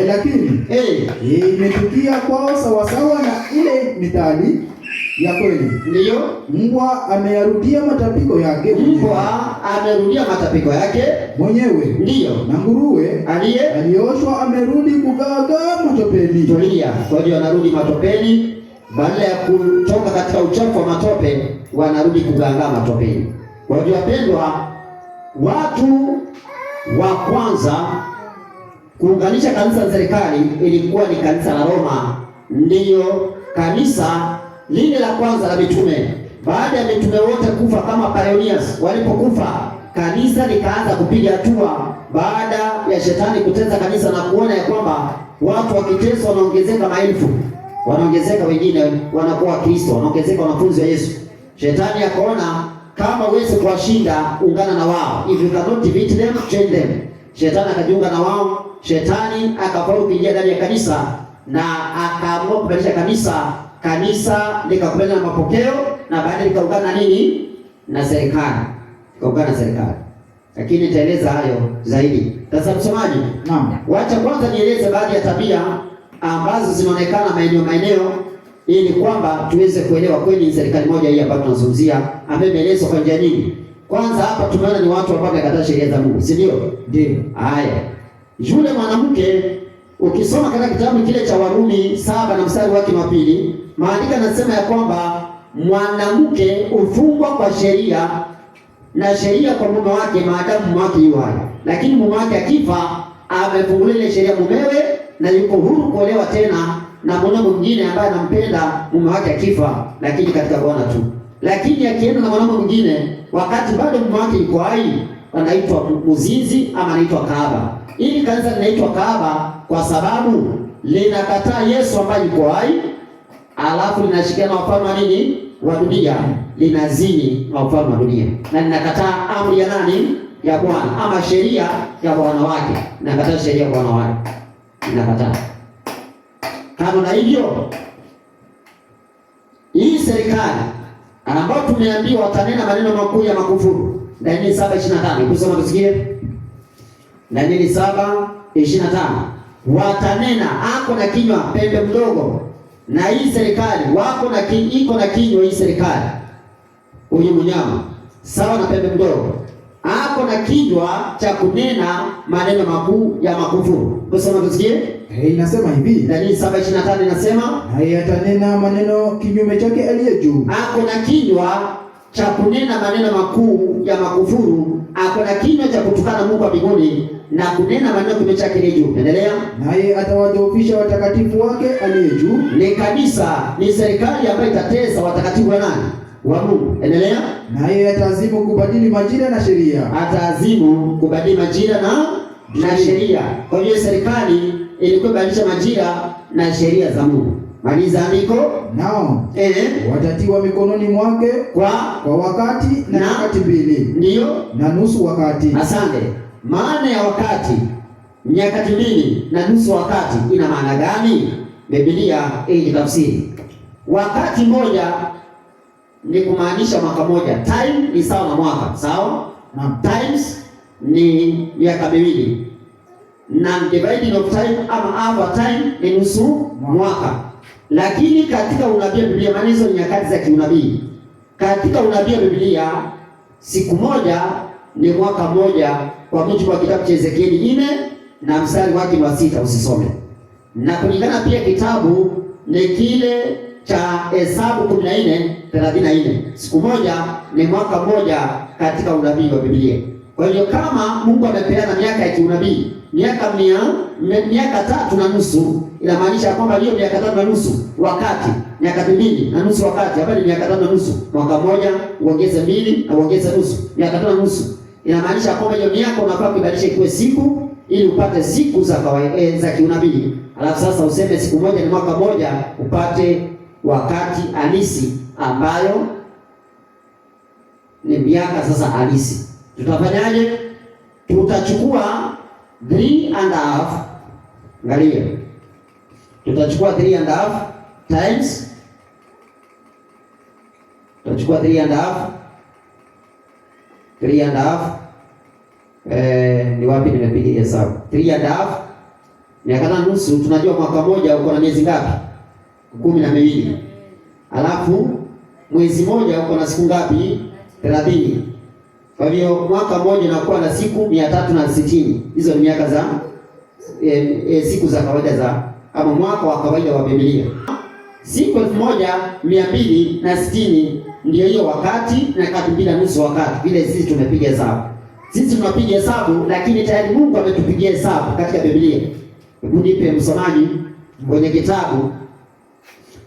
lakini imetukia kwao sawasawa na ile mithali ya kweli. Ndiyo. Mbwa ameyarudia matapiko yake mwenyewe. Ndiyo. Na nguruwe alioshwa amerudi kugaagaa matopeni. Tulia. Kwa hiyo wanarudi matopeni, baada ya kutoka katika uchafu wa matope wanarudi kugaagaa matopeni. Kwa hiyo wapendwa, watu wa kwanza kuunganisha kanisa la serikali ilikuwa ni kanisa la Roma. Ndiyo kanisa lile la kwanza la mitume. Baada ya mitume wote kufa kama pioneers, walipokufa kanisa likaanza kupiga hatua, baada ya shetani kuteza kanisa na kuona ya kwamba watu wakiteswa wanaongezeka maelfu, wanaongezeka, wengine wanakuwa Kristo, wanaongezeka wanafunzi wa Yesu. Shetani akaona kama uweze kuwashinda, ungana na wao. If you cannot defeat them, change them. Shetani akajiunga na wao. Shetani akafaulu kuingia ndani ya kanisa na akaamua kubadilisha kanisa. Kanisa likakubaliana na mapokeo na baadaye likaungana na nini? Na serikali. Likaungana na serikali. Lakini nitaeleza hayo zaidi. Sasa msomaji, wacha kwanza nieleze baadhi ya tabia ambazo zinaonekana maeneo ili kwamba tuweze kuelewa kweli serikali moja hii ambayo tunazungumzia ambayo imeelezwa kwa njia nyingi. Kwanza hapa tumeona ni watu ambao wamekataa sheria za Mungu, si ndio? Ndio. Haya. Yule mwanamke ukisoma katika kitabu kile cha Warumi 7 na mstari wake wa 2, maandiko yanasema ya kwamba mwanamke hufungwa kwa sheria na sheria kwa mume wake maadamu mume wake yu hai. Lakini mume wake akifa, amefungulia ile sheria mumewe na yuko huru kuolewa tena na mwanaume mwingine ambaye anampenda mume wake akifa, lakini katika Bwana tu. Lakini akienda na mwanaume mwingine wakati bado mume wake yuko hai, anaitwa mzinzi ama anaitwa kahaba. Ili kanisa linaitwa kahaba kwa sababu linakataa Yesu ambaye yuko hai, alafu linashikana na wafalme wa nini? Wa dunia, linazini na wafalme wa dunia. Na linakataa amri ya nani? Ya Bwana, ama sheria ya bwana wake. Linakataa sheria ya bwana wake. Linakataa. Kama na hivyo, hii serikali ambao tumeambiwa watanena maneno makuu ya makufuru. Danieli 7:25. Kusoma tusikie. Danieli 7:25. Watanena, ako na kinywa pembe mdogo. Na hii serikali iko na kinywa, hii serikali huyu mnyama sawa na pembe mdogo, ako na kinywa cha kunena maneno makuu ya makufuru. Kusoma tusikie. Inasema hivi. Danieli 7:25 inasema, naye atanena maneno kinyume chake aliye juu. Ako na kinywa cha kunena maneno makuu ya makufuru, ako na kinywa cha kutukana Mungu wa mbinguni na kunena maneno kinyume chake aliye juu. Endelea. Naye atawadhoofisha watakatifu wake aliye juu. Ni kanisa, ni serikali ambayo itatesa watakatifu wa nani? Wa Mungu. Endelea. Naye ataazimu kubadili majira na sheria. Ataazimu kubadili majira na sheria. Kwa hiyo serikali ilikuwa badilisha majira na sheria za Mungu. Maliza andiko. Nao watatiwa mikononi mwake kwa wakati na wakati mbili. Ndio. Na nusu wakati. Asante. Maana ya wakati, nyakati mbili na nusu wakati ina maana gani? Biblia hii tafsiri. Wakati moja ni kumaanisha mwaka moja. Time ni sawa na mwaka, sawa? Na times ni miaka miwili. Na dividing of time ama half of time ni nusu mwaka. Lakini katika unabii wa Biblia, maana hizo nyakati za kiunabii. Katika unabii wa Biblia siku moja ni mwaka mmoja, kwa mujibu wa kitabu cha Ezekieli 4 na mstari wake wa 6, usisome. Na kulingana pia kitabu ni kile cha Hesabu 14:34. Siku moja ni mwaka mmoja katika unabii wa Biblia. Kwa hiyo kama Mungu amepeana miaka ya kiunabii, miaka 3.5, inamaanisha kwamba hiyo miaka 3.5 wakati, miaka 2.5 wakati, hapa ni miaka 5.5. Mwaka mmoja uongeze 2 na uongeze nusu, miaka 5.5. Inamaanisha kwamba hiyo miaka unafaa kubadilisha ikiwe siku ili upate siku za kawaida za kiunabii. Alafu sasa useme siku moja ni mwaka mmoja, upate wakati halisi ambayo ni miaka sasa halisi. Tutafanyaje? Tutachukua 3.5. Angalia. Tutachukua 3.5 times. Tutachukua 3.5 ni wapi nimepiga hesabu? 3.5 miaka 5.5. Tunajua mwaka mmoja uko na miezi ngapi? 12. Alafu mwezi mmoja uko na siku ngapi? 30. Kwa hivyo mwaka mmoja unakuwa na siku 360. Hizo ni miaka za siku za kawaida za ama mwaka wa kawaida wa Biblia. Siku 1260 ndio hiyo wakati, na kati 2.5 wakati. Vile sisi tumepiga hesabu. Sisi tunapiga hesabu, lakini tayari Mungu ametupigia hesabu katika Biblia. Hebu nipe msomaji kwenye kitabu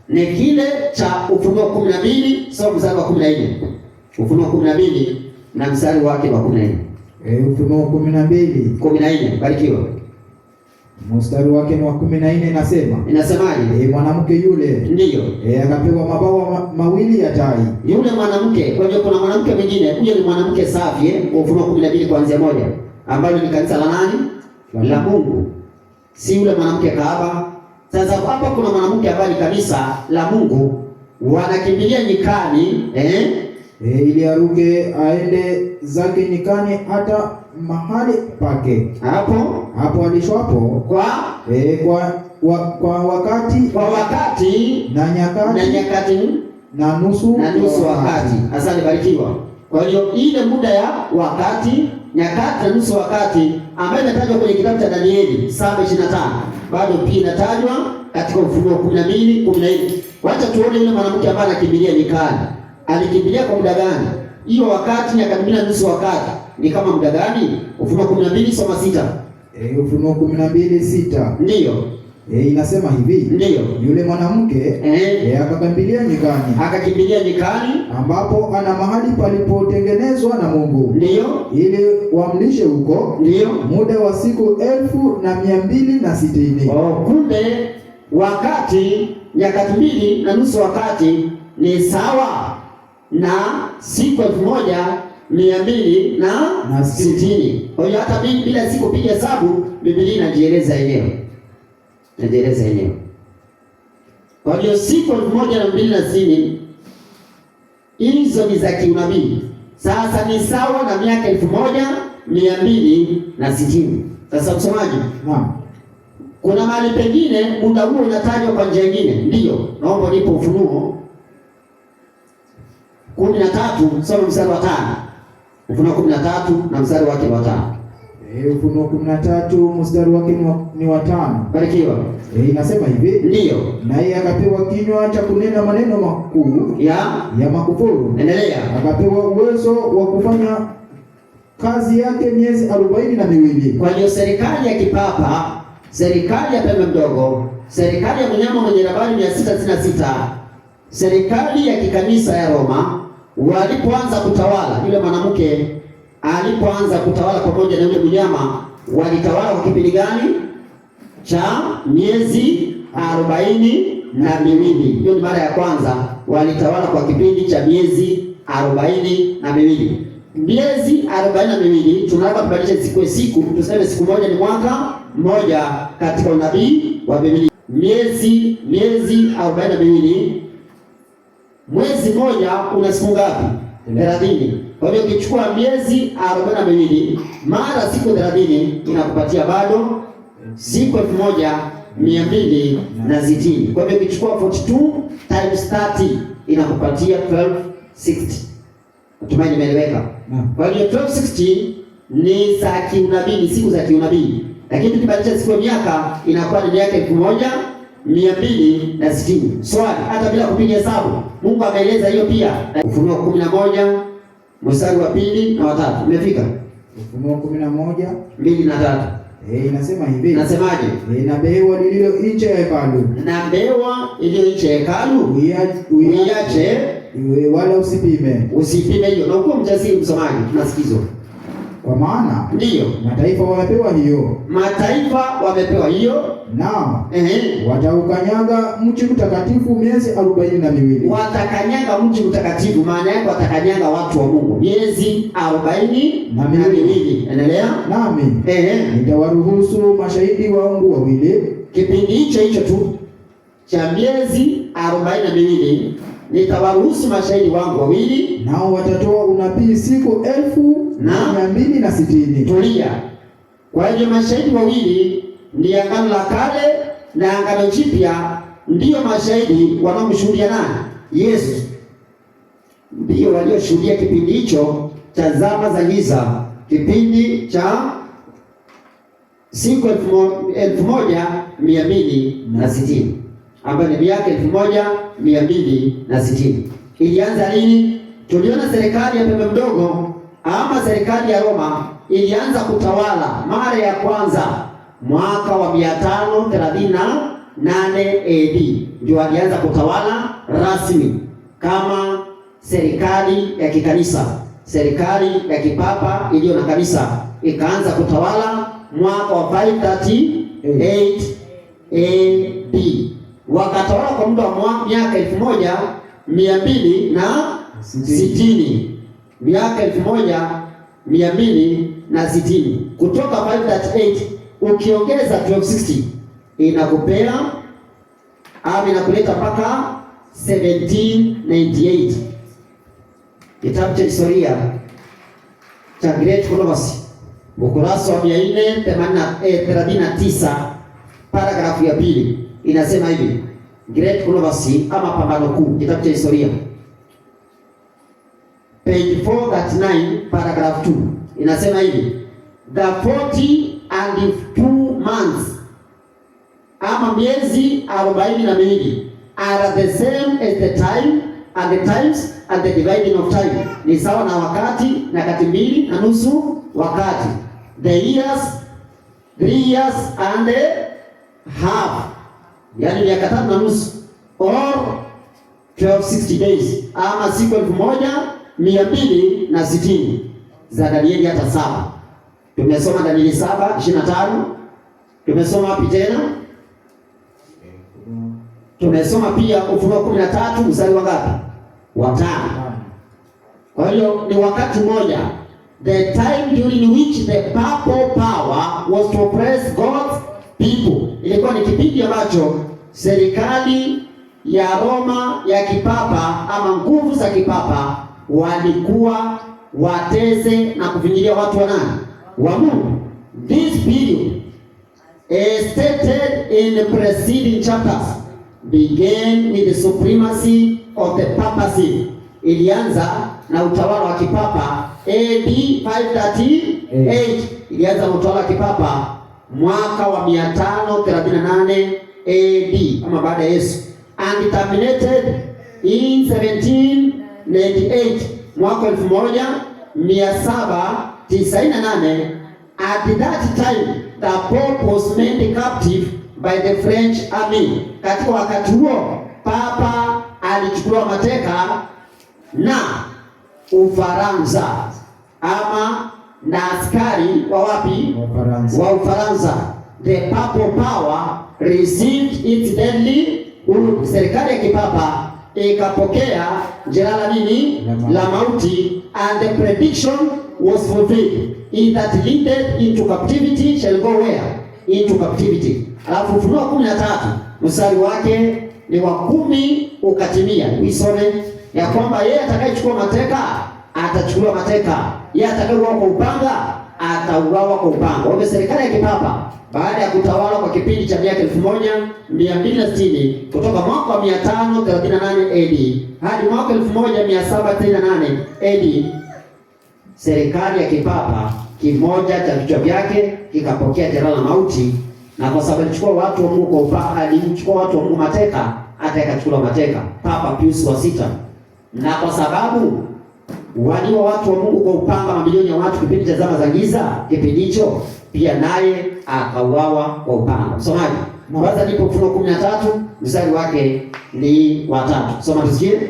ni kile cha Ufunuo 12, sura mstari wa 14. Ufunuo 12 na mstari wake wa 14. Ufunuo 12:14. Barikiwa. Mstari wake ni wa 14, inasemaje? Mwanamke yule ndiyo akapewa mabawa mawili ya tai. Yule mwanamke, kwa hiyo kuna mwanamke mwingine, huyo ni mwanamke safi Ufunuo 12 kuanzia 1, ambalo ni kanisa la nani? La Mungu. Si yule mwanamke kahaba. Sasa hapa kuna mwanamke ambaye ni kanisa la Mungu, wanakimbilia nyikani ili aruke aende zake nyikani hata mahali pake. Hapo alishwapo kwa wakati na nyakati na nusu wakati. Asante, barikiwa. Kwa hiyo ile muda ya wakati, nyakati na nusu wakati ambayo inatajwa kwenye kitabu cha Danieli 7:25 bado pia inatajwa katika Ufunuo 12:14. Wacha tuone yule mwanamke ambaye anakimbilia nyikani. Alikimbilia kwa muda gani? Hiyo wakati, nyakati mbili na nusu wakati ni kama muda gani? Ufunuo 12 soma 6. Ufunuo 12:6. Ndiyo. Inasema hivi. Ndiyo. Yule mwanamke akakimbilia nyikani. Akakimbilia nyikani ambapo ana mahali palipotengenezwa na Mungu. Ndiyo. Ili wamlishe huko. Ndiyo. Muda wa siku 1260. Kumbe wakati, nyakati mbili na nusu wakati ni sawa na siku 1260. Kwa hiyo hata bila siku piga hesabu, Biblia inajieleza yenyewe. Kwa hiyo siku 1260 hizo ni za kiunabii. Sasa ni sawa na miaka 1260. Sasa msomaji, kuna mahali pengine muda huo unatajwa kwa njia nyingine. Ndiyo, naomba nipo Ufunuo 13 soma mstari wa 5. Ufunuo 13 na mstari wake wa 5. Ufunuo 13 mstari wake ni wa 5. Barikiwa. Inasema hivi. Ndiyo. Naye akapewa kinywa cha kunena maneno makuu ya makufuru. Endelea. Akapewa uwezo wa kufanya kazi yake miezi 42. Kwa hiyo serikali ya kipapa, serikali ya pembe mdogo, serikali ya mnyama mwenye nambari 666, serikali ya kikanisa ya Roma walipoanza kutawala, yule mwanamke alipoanza kutawala pamoja na yule mnyama, walitawala kwa kipindi gani? Cha miezi 42. Hiyo ni mara ya kwanza walitawala kwa kipindi cha miezi 42. Miezi 42 tunataka tubadilishe siku, tuseme siku moja ni mwaka mmoja katika unabii wa Biblia. Miezi 42. Mwezi moja una siku ngapi? 30. Kwa hiyo ukichukua miezi 42 mara siku 30 inakupatia bado siku 1260. Kwa hiyo ukichukua 42 times 30 inakupatia 1260. Natumaini nimeeleweka. Kwa hiyo 1260 ni za kiunabii, siku za kiunabii. Lakini tukibadilisha siku ya miaka inakuwa ni miaka 1260. Swali, hata bila kupiga hesabu, Mungu ameeleza hiyo pia. Ufunuo 11 mstari wa 2 na wa 3. Umefika? Ufunuo 11 2 na 3. Inasema hivi. Nasemaje? Na bewa lililo nje ya hekalu. Na bewa iliyo nje ya hekalu uiache, wala usipime. Usipime hiyo. Na uko mjasiri msomaji, tunasikizwa. Kwa maana ndiyo mataifa wamepewa hiyo. Mataifa wamepewa hiyo. Nao wataukanyaga mji mtakatifu miezi 42. Watakanyaga mji mtakatifu, maana yake watakanyaga watu wa Mungu miezi 42. Endelea. Nami nitawaruhusu mashahidi wangu wawili. Kipindi hicho tu cha miezi 42 nitawaruhusu mashahidi wangu wawili, nao watatoa unabii siku 1260. Tulia. Kwa hiyo mashahidi wawili ni Agano la Kale na Agano Jipya, ndiyo mashahidi wanaomshuhudia nani? Yesu. Ndiyo walioshuhudia kipindi hicho cha zama za giza, kipindi cha siku 1260 ambayo ni miaka 1260. Ilianza lini? Tuliona serikali ya pembe mdogo ama serikali ya Roma ilianza kutawala mara ya kwanza mwaka wa 538 AD. Ndio alianza kutawala rasmi kama serikali ya kikanisa. Serikali ya kipapa iliyo na kanisa ikaanza kutawala mwaka wa 538 AD. Wakatawala kwa muda wa miaka 1260. Miaka 1260 kutoka 538 ukiongeza 1260 inakupea au inakuleta mpaka 1798. Kitabu cha historia cha Great Controversy ukurasa wa 439 paragrafu ya 2 inasema hivi. Great Controversy ama pambano kuu, kitabu cha historia page 439 paragraph 2 inasema hivi, the 42 months ama miezi 42 are the same as the time and the times and the dividing of time, ni sawa na wakati na kati mbili na nusu wakati. The years 3 years and a half, yani miaka 3 na nusu, or 1260 days ama siku 1260 za Danieli hata 7. Tumesoma Danieli 7:25. Tumesoma wapi tena? Tumesoma pia Ufunuo 13 mstari wa ngapi? Wa 5. Kwa hiyo ni wakati mmoja, the time during which the papal power was to oppress God's people. Ilikuwa ni kipindi ambacho serikali ya Roma ya kipapa ama nguvu za kipapa walikuwa wateze na kufinyilia watu wa nani? Wa Mungu. This period stated in the preceding chapters began with the supremacy of the papacy. Ilianza na utawala wa kipapa AD 538. Ilianza na utawala wa kipapa mwaka wa 538 AD ama baada ya Yesu, and terminated in 1798 mwaka 1798. At that time the Pope was made captive by the French army. Katika wakati huo papa alichukuliwa mateka na Ufaransa ama na askari wa wapi? Wa Ufaransa. The papal power received its deadly wound. Serikali ya kipapa ikapokea jeraha nini? La mauti, and the prediction was fulfilled. He that leadeth into captivity shall go where? Into captivity. Alafu Ufunuo 13 mstari wake ni wa 10 ukatimia. Uisome ya kwamba yeye atakayechukua mateka atachukuliwa mateka, yeye atakayeuawa kwa upanga atauawa kwa upanga. Kwa serikali ya kipapa baada ya kutawala kwa kipindi cha miaka 1260 kutoka mwaka wa 538 AD hadi mwaka 1738 AD, serikali ya kipapa kimoja cha vichwa vyake kikapokea jeraha la mauti, na kwa sababu alichukua watu wa Mungu kwa upanga, alichukua watu wa Mungu mateka, hata akachukuliwa mateka Papa Pius wa 6. Na kwa sababu waliwa watu wa Mungu kwa upanga, mamilioni ya watu kipindi cha zama za giza, kipindi hicho pia naye akauawa kwa upanga. Msomaji, kwanza ndipo Ufunuo 13 mstari wake ni wa 3. Soma tusikie.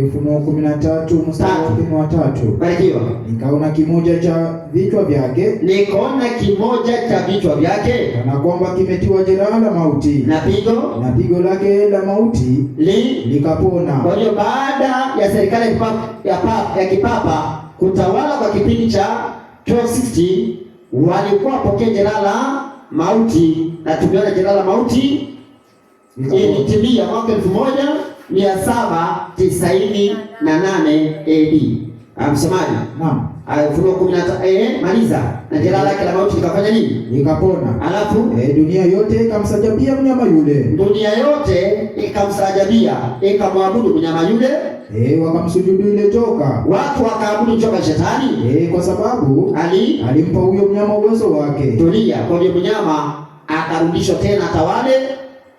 Ufunuo 13 mstari wa 3. Barikiwa. Nikaona kimoja cha vichwa vyake. Nikaona kimoja cha vichwa vyake kana kwamba kimetiwa jeraha la mauti. Na pigo lake la mauti likapona. Kwa hiyo baada ya serikali ya kipapa kutawala kwa kipindi cha 1260 walikuwa pokea jeraha la mauti, na tumeona jeraha la mauti ilitimia mwaka 1798 AD. Msomaji? Naam. Ufunuo 13 maliza. Na jeraha lake la mauti likafanya nini? Likapona. Alafu dunia yote ikamsajabia mnyama yule. Dunia yote ikamsajabia, ikamwabudu mnyama yule. Wakamsujudu ile joka. Watu wakaabudu joka shetani. Kwa sababu alimpa huyo mnyama uwezo wake. Tulia. Kwa hiyo mnyama akarudishwa tena tawale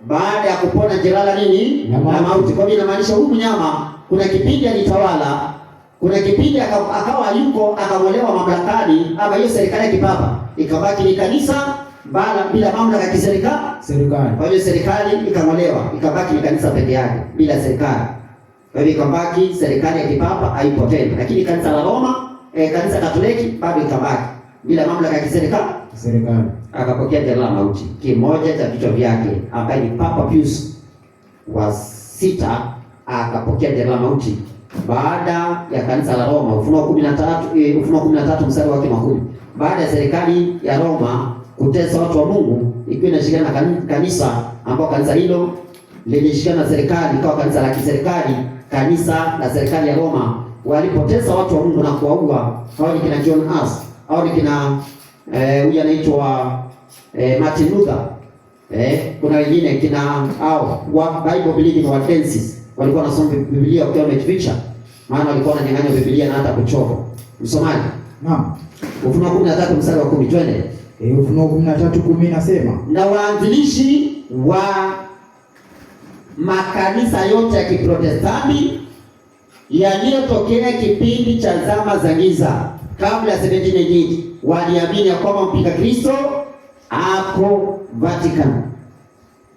baada ya kupona jeraha nini? La mauti. Kwa hiyo inamaanisha huyu mnyama kuna kipindi alitawala, kuna kipindi akawa yuko akamolewa mamlakani, ama hiyo serikali ya kipapa ikabaki ni kanisa bila mamlaka ya kiserikali. Kwa hiyo serikali ikamolewa, ikabaki ni kanisa peke yake bila serikali. Kwa hiyo ikabaki serikali ya kipapa haipo tena, lakini kanisa la Roma, kanisa Katoliki bado ikabaki bila mamlaka ya kiserikali. Akapokea jeraha la mauti. Kimoja cha vichwa vyake ambaye ni Papa Pius wa 6 akapokea jeraha la mauti baada ya kanisa la Roma. Ufunuo 13 mstari wake wa 10. Baada ya serikali ya Roma kutesa watu wa Mungu ikiwa inashirikiana na kanisa, ambao kanisa hilo lilishirikiana na serikali, ikawa kanisa la kiserikali, kanisa la serikali ya Roma. Walipotesa watu wa Mungu na kuwaua, hao ni kina John Huss, hao ni kina huyu anaitwa Martin Luther, kuna wengine kina wa Bible believing Waldenses walikuwa wanasoma Biblia wakiwa wameficha. maana walikuwa wananyang'anya Biblia na hata kuchoma. Msomaji? Naam. Ufunuo 13 mstari wa 10, twende. Ufunuo 13:10 nasema, na waanzilishi wa makanisa yote ya Kiprotestanti yaliyotokea kipindi cha zama za giza kabla ya 1700 waliamini ya kwamba mpinga Kristo ako Vatican.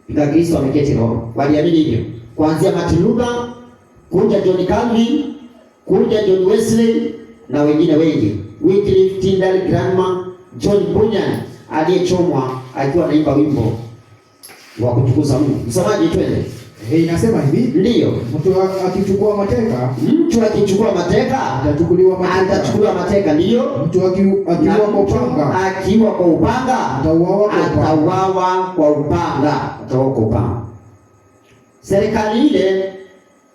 Mpinga Kristo ameketi Roma. Waliamini hivyo. Kuanzia Martin Luther, kuja John Calvin, kuja John Wesley na wengine wengi. Wycliffe, Tyndale, Cranmer, John Bunyan aliyechomwa akiwa anaimba wimbo wa kutukuza Mungu. Msomaji, twende. Inasema hivi. Ndiyo. Mtu akichukua mateka atachukuliwa mateka. Ndiyo. Mtu akiwa kwa upanga atauawa kwa upanga. Serikali ile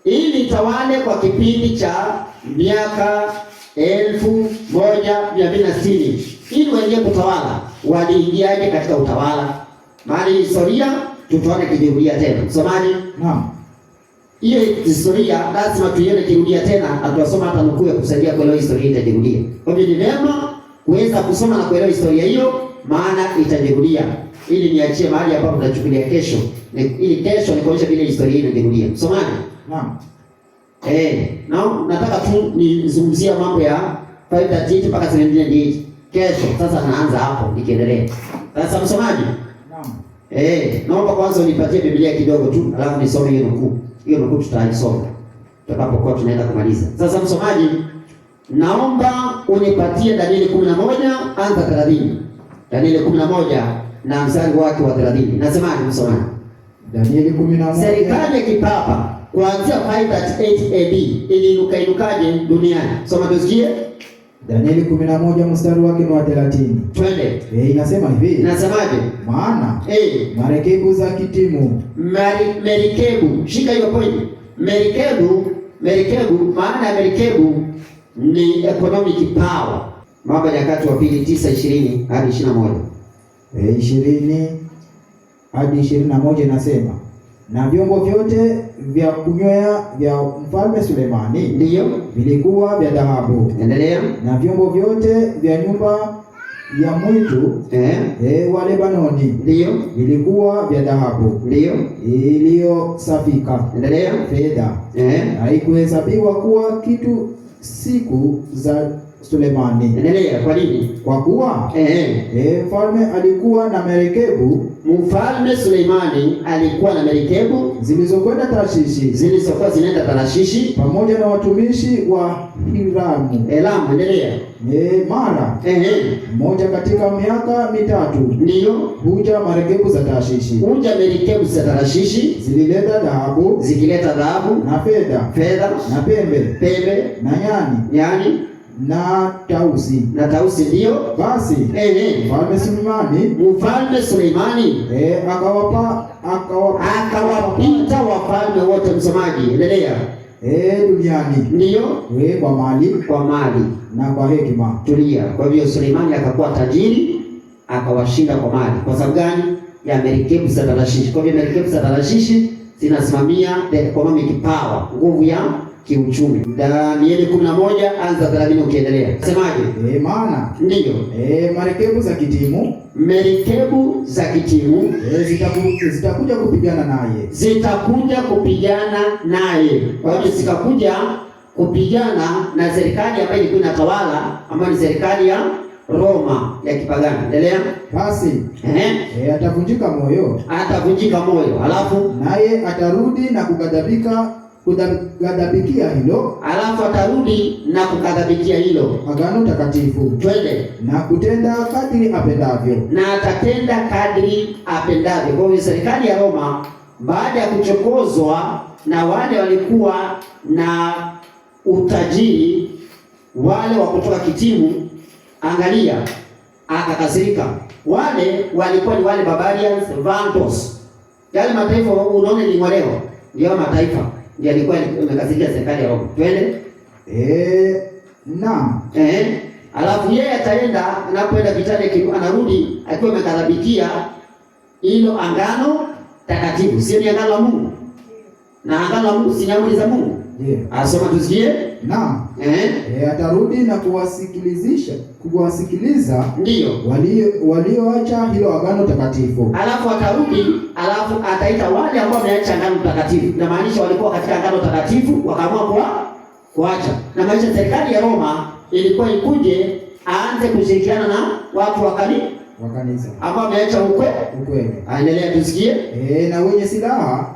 ilitawale kwa kipindi cha miaka 1260. Ili wenye kutawala waliingiaje katika utawala? Mali historia tutaona kijirudia tena. Msomaji? Naam. Hiyo historia lazima tuione kirudia tena, atusoma hata nukuu ya kusaidia kuelewa historia itajirudia. Kwa hivyo ni vyema kuweza kusoma na kuelewa historia hiyo, maana itajirudia. Ili niachie mahali ambapo tutachukulia kesho. Ili kesho nikuonyesha vile historia hii inajirudia. Msomaji? Naam. Nataka tu nizungumzia mambo ya 538 mpaka 1798. Kesho sasa naanza hapo nikiendelea. Sasa msomaji? Naam. Naomba kwanza unipatie Biblia kidogo tu, alafu nisome hiyo nukuu. Hiyo nukuu tutaisoma tutakapokuwa tunaenda kumaliza. Sasa msomaji, naomba unipatie Danieli 11 anza 30. Danieli 11 na mstari wake wa 30. Nasemaje msomaji? Danieli 11. Serikali ya kipapa kuanzia 538 AD iliinukaje duniani? Soma tusikie. Danieli 11 mstari wake ni wa 30. Twende. Inasema hivi. Inasemaje? Maana marekebu za kitimu. Merikebu. Shika hiyo point. Merikebu, maana ya merikebu ni economic power. Mambo ya Nyakati wa Pili 9:20 hadi 21. 20 hadi 21 inasema, na vyombo vyote vya kunywea vya Mfalme Sulemani ndiyo vilikuwa vya dhahabu. Endelea. Na vyombo vyote vya nyumba ya mwitu wa Lebanoni ndiyo vilikuwa vya dhahabu ndiyo iliyosafika. Endelea. Fedha haikuhesabiwa kuwa kitu siku za Sulemani. Endelea. Kwa nini? Kwa kuwa mfalme alikuwa na merikebu. Mfalme Suleimani alikuwa na merikebu zilizokwenda Tarshishi, zilizokuwa zinaenda Tarshishi, pamoja na watumishi wa Hiramu. Endelea. Mara moja katika miaka mitatu ndiyo huja merikebu za Tarshishi. Huja merikebu za Tarshishi zikileta dhahabu na fedha na pembe na nyani na tausi ndiyo. Basi Mfalme Suleimani akawapita wafalme wote. Msomaji, endelea. Duniani ndiyo kwa mali na kwa hekima. Tulia. Kwa hivyo Suleimani akakuwa tajiri, akawashinda kwa mali. Kwa sababu gani? Ya merikebu za Tarshishi. Kwa hivyo merikebu za Tarshishi zinasimamia the economic power, nguvu ya kiuchumi. Danieli 11 anza 30 ukiendelea. Semaje? Maana ndiyo merikebu za kitimu zitakuja kupigana naye. Kwa hiyo zikakuja kupigana na serikali ambayo ilikuwa inatawala, ambayo ni serikali ya Roma ya kipagani. Endelea. Basi atavunjika moyo. Alafu naye atarudi na kugadhabikia hilo agano takatifu. Twende. Na kutenda kadri apendavyo. Na atatenda kadri apendavyo. Kwa hiyo serikali ya Roma baada ya kuchokozwa na wale walikuwa na utajiri, wale wa kutoka kitimu, angalia, akakasirika. Wale walikuwa ni wale barbarians, Vandals. Yale mataifa unaona ni mwaleo, ndio mataifa ndio alikuwa amekasirikia serikali ya Roma. Twende. Naam. Alafu yeye ataenda, anapoenda vitani, anarudi akiwa amekadhabikia hilo agano takatifu. Sio ni agano la Mungu. Na agano la Mungu si amri za Mungu. Asoma tusikie. Naam. Atarudi na kuwasikiliza ndio walioacha hilo agano takatifu. Alafu atarudi, alafu ataita wale ambao wameacha agano takatifu. Inamaanisha walikuwa katika agano takatifu wakaamua kuacha. Na maisha serikali ya Roma ilikuwa ikuje aanze kushirikiana na watu wa kanisa ambao wameacha ukweli. Aendelea tusikie.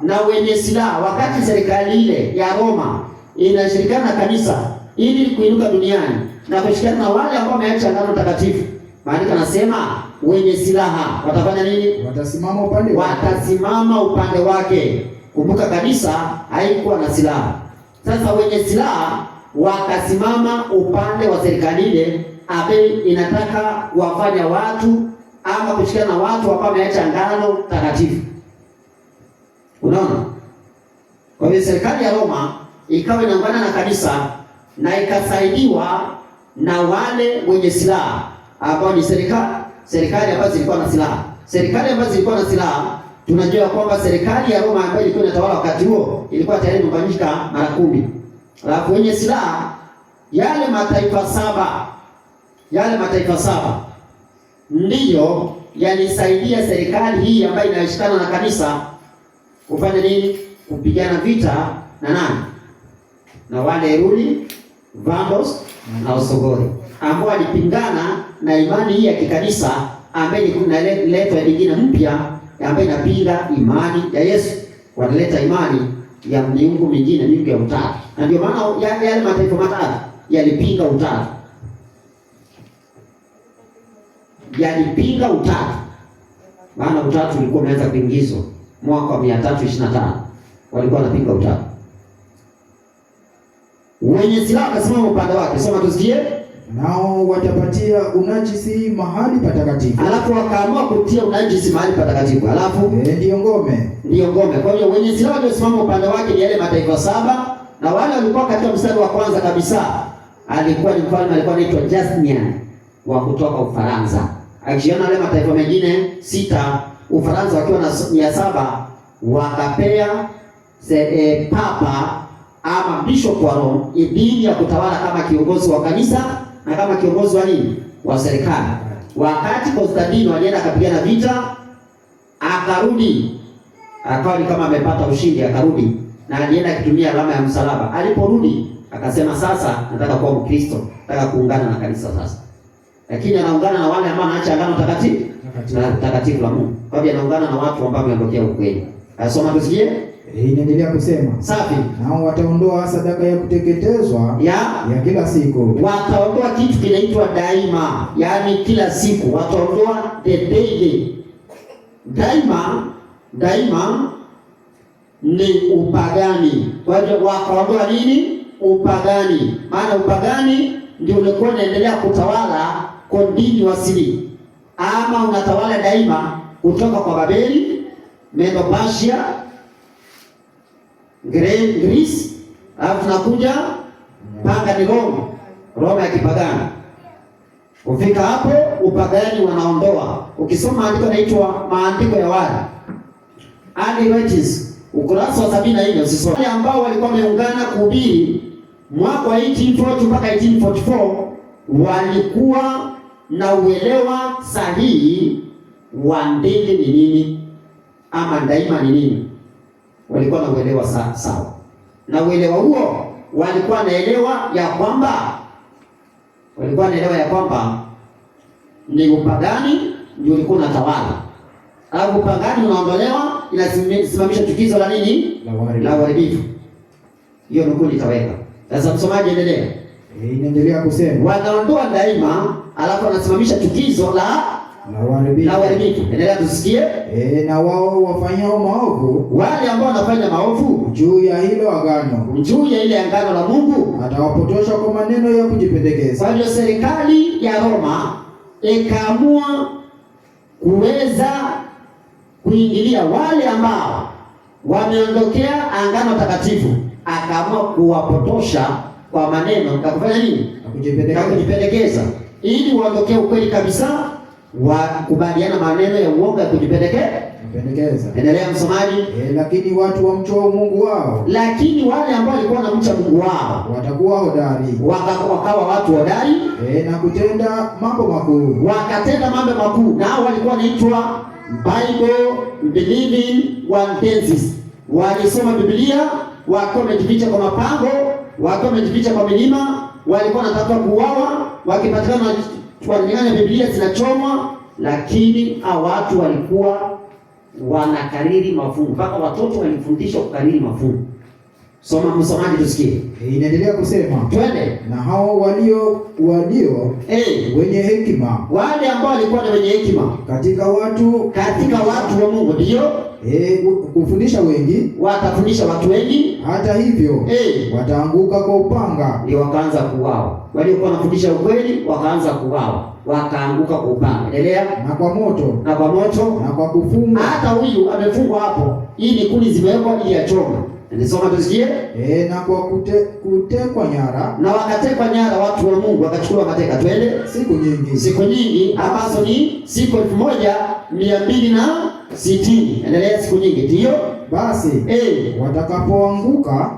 Na wenye silaha wakati serikali ile ya Roma inashirikiana na kanisa ili kuinuka duniani na kushirikiana na wale ambao wameacha agano takatifu. Maandiko yanasema wenye silaha watafanya nini? Watasimama upande wake. Kumbuka kanisa haikuwa na silaha. Sasa wenye silaha wakasimama upande wa serikali ile ambaye inataka kuwafanya watu ama kushirikiana na watu ambao wameacha agano takatifu. Unaona? Kwa hiyo serikali ya Roma ikawa inaungana na kanisa na ikasaidiwa na wale wenye silaha ambao ni serikali ambazo zilikuwa na silaha. Serikali ambazo zilikuwa na silaha, tunajua kwamba serikali ya Roma ambayo ilikuwa inatawala wakati huo ilikuwa tayari imefanyika mara 10. Alafu wenye silaha yale mataifa saba ndiyo yalisaidia serikali hii ambayo inashikana na kanisa kufanya nini? Kupigana vita na nani? Na wale Heruli, Vandals na Osogori ambao walipingana na imani hii ya kikanisa ambayo inaletwa nyingine mpya ambayo inapinga imani ya Yesu. Wanaleta imani ya miungu mingine, miungu ya utatu. Na ndio maana yale mataifa matatu yalipinga utatu. Maana utatu ulikuwa umeanza kuingizwa mwaka wa 325. Walikuwa wanapinga utatu. Wenye silaha wakasimama upande wake. Soma tusikie. Nao watapatia unajisi mahali patakatifu. Alafu wakaamua kutia unajisi mahali patakatifu. Alafu ndio ngome. Kwa hiyo wenye silaha waliosimama upande wake ni yale mataifa saba, na wale walikuwa katika mstari wa kwanza kabisa alikuwa ni mfalme alikuwa anaitwa Justinian wa kutoka Ufaransa. Akiona wale mataifa mengine 6 Ufaransa wakiwa na 700 wakapea papa ama bishop wa Rome idhini ya kutawala kama kiongozi wa kanisa na kama kiongozi wa nini? Wa serikali. Wakati Konstantino alienda akapigana vita, akarudi akawa ni kama amepata ushindi, akarudi na alienda akitumia alama ya msalaba. Aliporudi akasema sasa nataka kuwa Mkristo, nataka kuungana na kanisa sasa. Lakini anaungana na wale ambao wanaacha agano takatifu la Mungu. Kwa hiyo anaungana na watu ambao wameondokea ukweli. Asoma tusikie. Inaendelea kusema. Safi. Nao wataondoa sadaka ya kuteketezwa ya kila siku. Wataondoa kitu kinaitwa daima, yaani kila siku. Wataondoa the daily. Daima ni upagani. Kwa hiyo wakaondoa nini? Upagani. Maana upagani ndio ulikuwa unaendelea kutawala continuously. Ama unatawala daima kutoka kwa Babeli, Medo Persia, Greece, alafu nakuja panga ni Roma ya kipagani. Ufika hapo upagani wanaondoa. Ukisoma maandiko naitwa maandiko ya wale Anti-Writings, ukurasa wa 74 usisome. Ambao walikuwa wameungana kuhubiri mwaka wa 1840 mpaka 1844 walikuwa na uelewa sahihi wa ndege ni nini ama daima ni nini. Walikuwa na uelewa sawa. Na uelewa huo walikuwa naelewa ya kwamba ni upagani ndio ulikuwa unatawala. Alafu upagani unaondolewa, inasimamisha chukizo la nini? La uharibifu. Hiyo nukuu nitaweka. Sasa msomaji endelea. Inaendelea kusema. Wanaondoa daima, alafu wanasimamisha chukizo la uharibifu. Endelea tusikie. Na wao wafanyao maovu, wale ambao wanafanya maovu juu ya hilo agano, juu ya ile agano la Mungu, atawapotosha kwa maneno ya kujipendekeza. Kwa hiyo serikali ya Roma ikaamua kuweza kuingilia wale ambao wameondokea agano takatifu, akaamua kuwapotosha kwa maneno ya kufanya nini? Ya kujipendekeza, ili waondokee ukweli kabisa, wakubaliana maneno ya uongo ya Pendekeza. Endelea msomaji. Lakini watu wamchao Mungu wao. Lakini wale ambao walikuwa wanamcha Mungu wao watakuwa hodari. Wakawa watu hodari. Na kutenda mambo makuu. Wakatenda mambo makuu. Nao walikuwa wanaitwa Bible believing Waldenses. Walisoma Biblia, wakawa wamejificha kwa mapango, wakawa wamejificha kwa milima, walikuwa wanatafuta kuuawa, wakipatikana wananyang'anya Biblia zinachomwa, lakini hao watu walikuwa wanakariri mafungu. Mpaka watoto walifundishwa kukariri mafungu. Soma msomaji tusikie. Inaendelea kusema. Twende. Na hao walio wenye hekima. Wale ambao walikuwa ni wenye hekima katika watu wa Mungu ndio kufundisha wengi, watafundisha watu wengi. Hata hivyo wataanguka kwa upanga. Ndio wakaanza kuuawa. Waliokuwa wanafundisha ukweli wakaanza kuuawa, wakaanguka kwa upanga. Endelea. Na kwa moto, na kwa kufungwa. Hata huyu amefungwa hapo, hii ni kuni zimewekwa ili achome. Nisoma tusikie. Na kwa kutekwa nyara. Na wakatekwa nyara watu wa Mungu, wakachukua mateka. Twende. Siku nyingi ambazo ni siku 1260. Endelea. Siku nyingi ndio. Basi watakapoanguka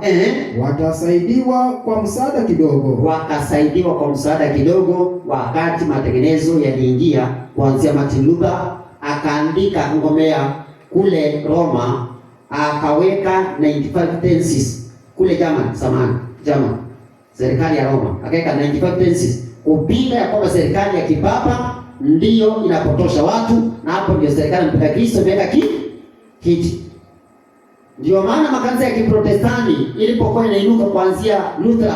watasaidiwa kwa msaada kidogo. Wakasaidiwa kwa msaada kidogo, wakati matengenezo yaliingia kuanzia Martin Luther akaandika ngomea kule Roma, akaweka 95 theses kule German, serikali ya Roma akaweka 95 theses kupinga ya kwamba serikali ya kipapa ndiyo inapotosha watu, na hapo ndio serikali ya mpinga Kristo imeweka kiti. Ndio maana makanisa ya Kiprotestanti ilipokuwa inainuka kuanzia Luther,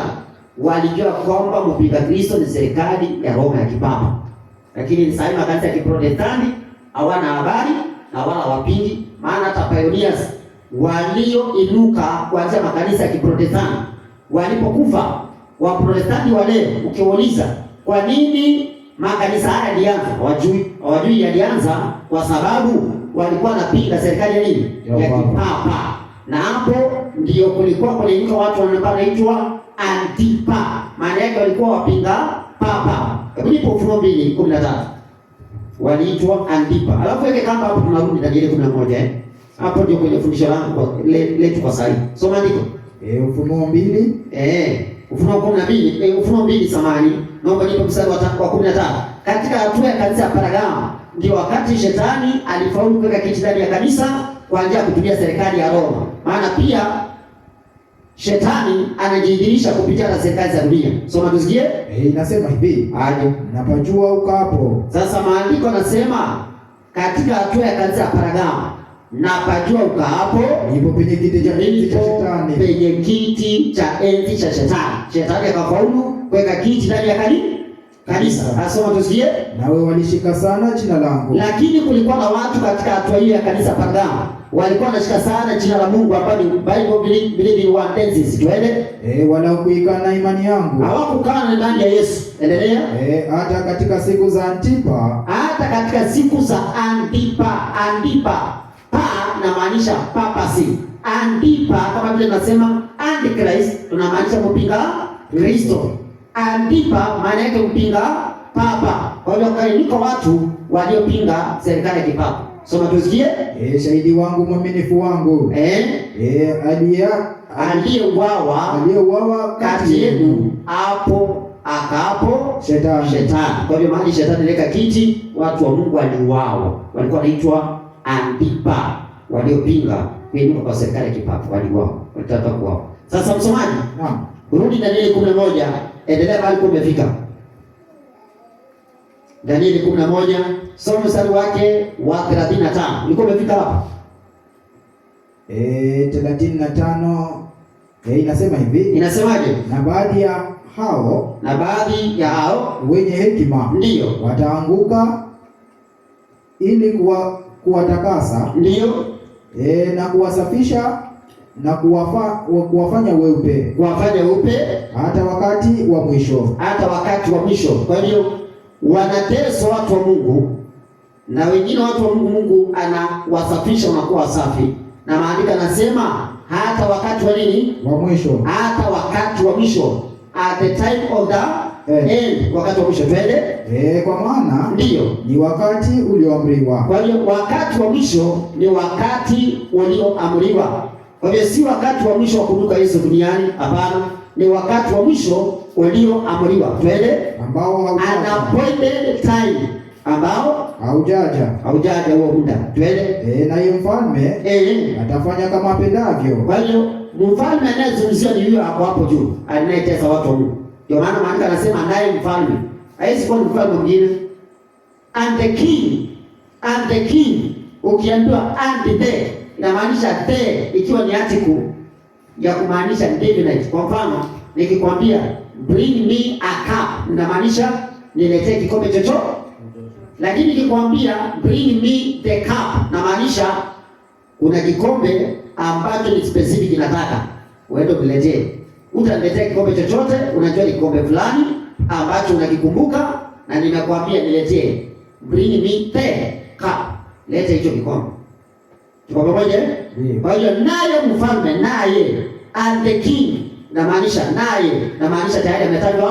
walijua kwamba mpinga Kristo ni serikali ya Roma ya kipapa. Lakini sasa makanisa ya Kiprotestanti hawana habari na wala wapingi, maana hata pioneers walioinuka kuanzia makanisa ya Kiprotestanti walipokufa, Waprotestanti wale ukiuliza kwa nini makanisa haya yalianza, hawajui yalianza kwa sababu walikuwa wanapinga serikali ya nini? Ya kipapa. Na hapo ndio kulikuwa kunainuka watu ambao wanaitwa Antipa. Maana yake walikuwa wapinga papa. Ndipo Ufunuo 2:13 waliitwa Antipa. Alafu yake kama hapo tunarudi Danieli 11 hapo ndio kwenye fundisho langu letu kwa sasa. Soma andiko. Ufunuo 2. Ufunuo 12, Ufunuo 2 samani. Naomba nipe mstari wa 15. Katika hatua ya kanisa ya Pergamo ndio wakati shetani alifaulu kuweka kiti ndani ya kanisa kwa njia ya kutumia serikali ya Roma. Maana pia shetani anajidhihirisha kupitia na serikali za dunia. Soma tusikie. Inasema hivi. Aje. Napajua ukapo. Sasa maandiko yanasema katika hatua ya kanisa ya Pergamo, napajua ukapo ndipo penye kiti cha enzi cha shetani. Penye kiti cha enzi cha shetani. Shetani akafaulu kuweka kiti ndani ya kanisa. Asoma tusikie. Nawe walishika sana jina langu. Lakini kulikuwa na watu katika hatua hiyo ya kanisa Pergamo walikuwa wanashika sana jina la Mungu, hapa ni Bible believing Waldenses. Twende. Wanaokuikana imani yangu. Hawakukana ndani ya Yesu. Endelea. Hata katika siku za Antipa. Hata katika siku za Antipa. Na maanisha papacy. Antipa kama vile tunasema Antichrist, tunamaanisha mpinga Kristo. Antipa maana yake mpinga papa. Kwa hiyo kainika watu waliopinga serikali ya kipapa. Soma tusikie. Shahidi wangu mwaminifu wangu. Aliyeuawa kati yenu hapo akaapo shetani. Kwa hiyo mahali shetani alika kiti, watu wa Mungu waliuawa. Walikuwa wanaitwa Antipa, waliopinga kuinuka kwa serikali ya kipapa, waliuawa. Walitaka kuuawa. Sasa msomaji, rudi Danieli 11, endelea mahali umefika. Danieli 11, soma mstari wake wa 35. Ulikuwa umefika hapa? 35. Inasema hivi. Inasemaje? Na baadhi ya hao wenye hekima ndio wataanguka ili kuwatakasa, ndio na kuwasafisha na kuwafanya weupe, hata wakati wa mwisho. Kwa hiyo wanateswa watu wa Mungu, na wengine watu wa Mungu anawasafisha wanakuwa safi, na maandiko yanasema hata wakati wa nini? Wa mwisho. Hata wakati wa mwisho, at the time of the wakati wa mwisho twende. Kwa maana ndio ni wakati ulioamriwa. Kwa hiyo wakati wa mwisho ni wakati ulioamriwa. Kwa hiyo si wakati wa mwisho wa kuduka Yesu duniani, hapana. Ni wakati wa mwisho ulioamriwa. Twende, ambao haujaja. An appointed time, ambao haujaja huo muda. Twende. Na yeye mfalme atafanya kama apendavyo. Kwa hiyo mfalme anayezungumzia ni yule hapo juu, anayetesa watu wa Mungu. Ndio maana maandiko anasema naye mfalme. Haisi kwa mfalme mwingine. And the king. Ukiambiwa and the, inamaanisha the ikiwa ni article ya kumaanisha indefinite. Kwa mfano, nikikwambia bring me a cup, inamaanisha niletee kikombe chochote. Lakini nikikwambia bring me the cup, inamaanisha kuna kikombe ambacho ni specific nataka uende kuletee. Utaniletea kikombe chochote, unajua ni kikombe fulani ambacho unakikumbuka na nimekwambia niletee. Bring me the cup. Leta hicho kikombe. Tuko pamoja? Kwa hiyo naye mfalme, naye and the king, namaanisha naye, namaanisha tayari ametajwa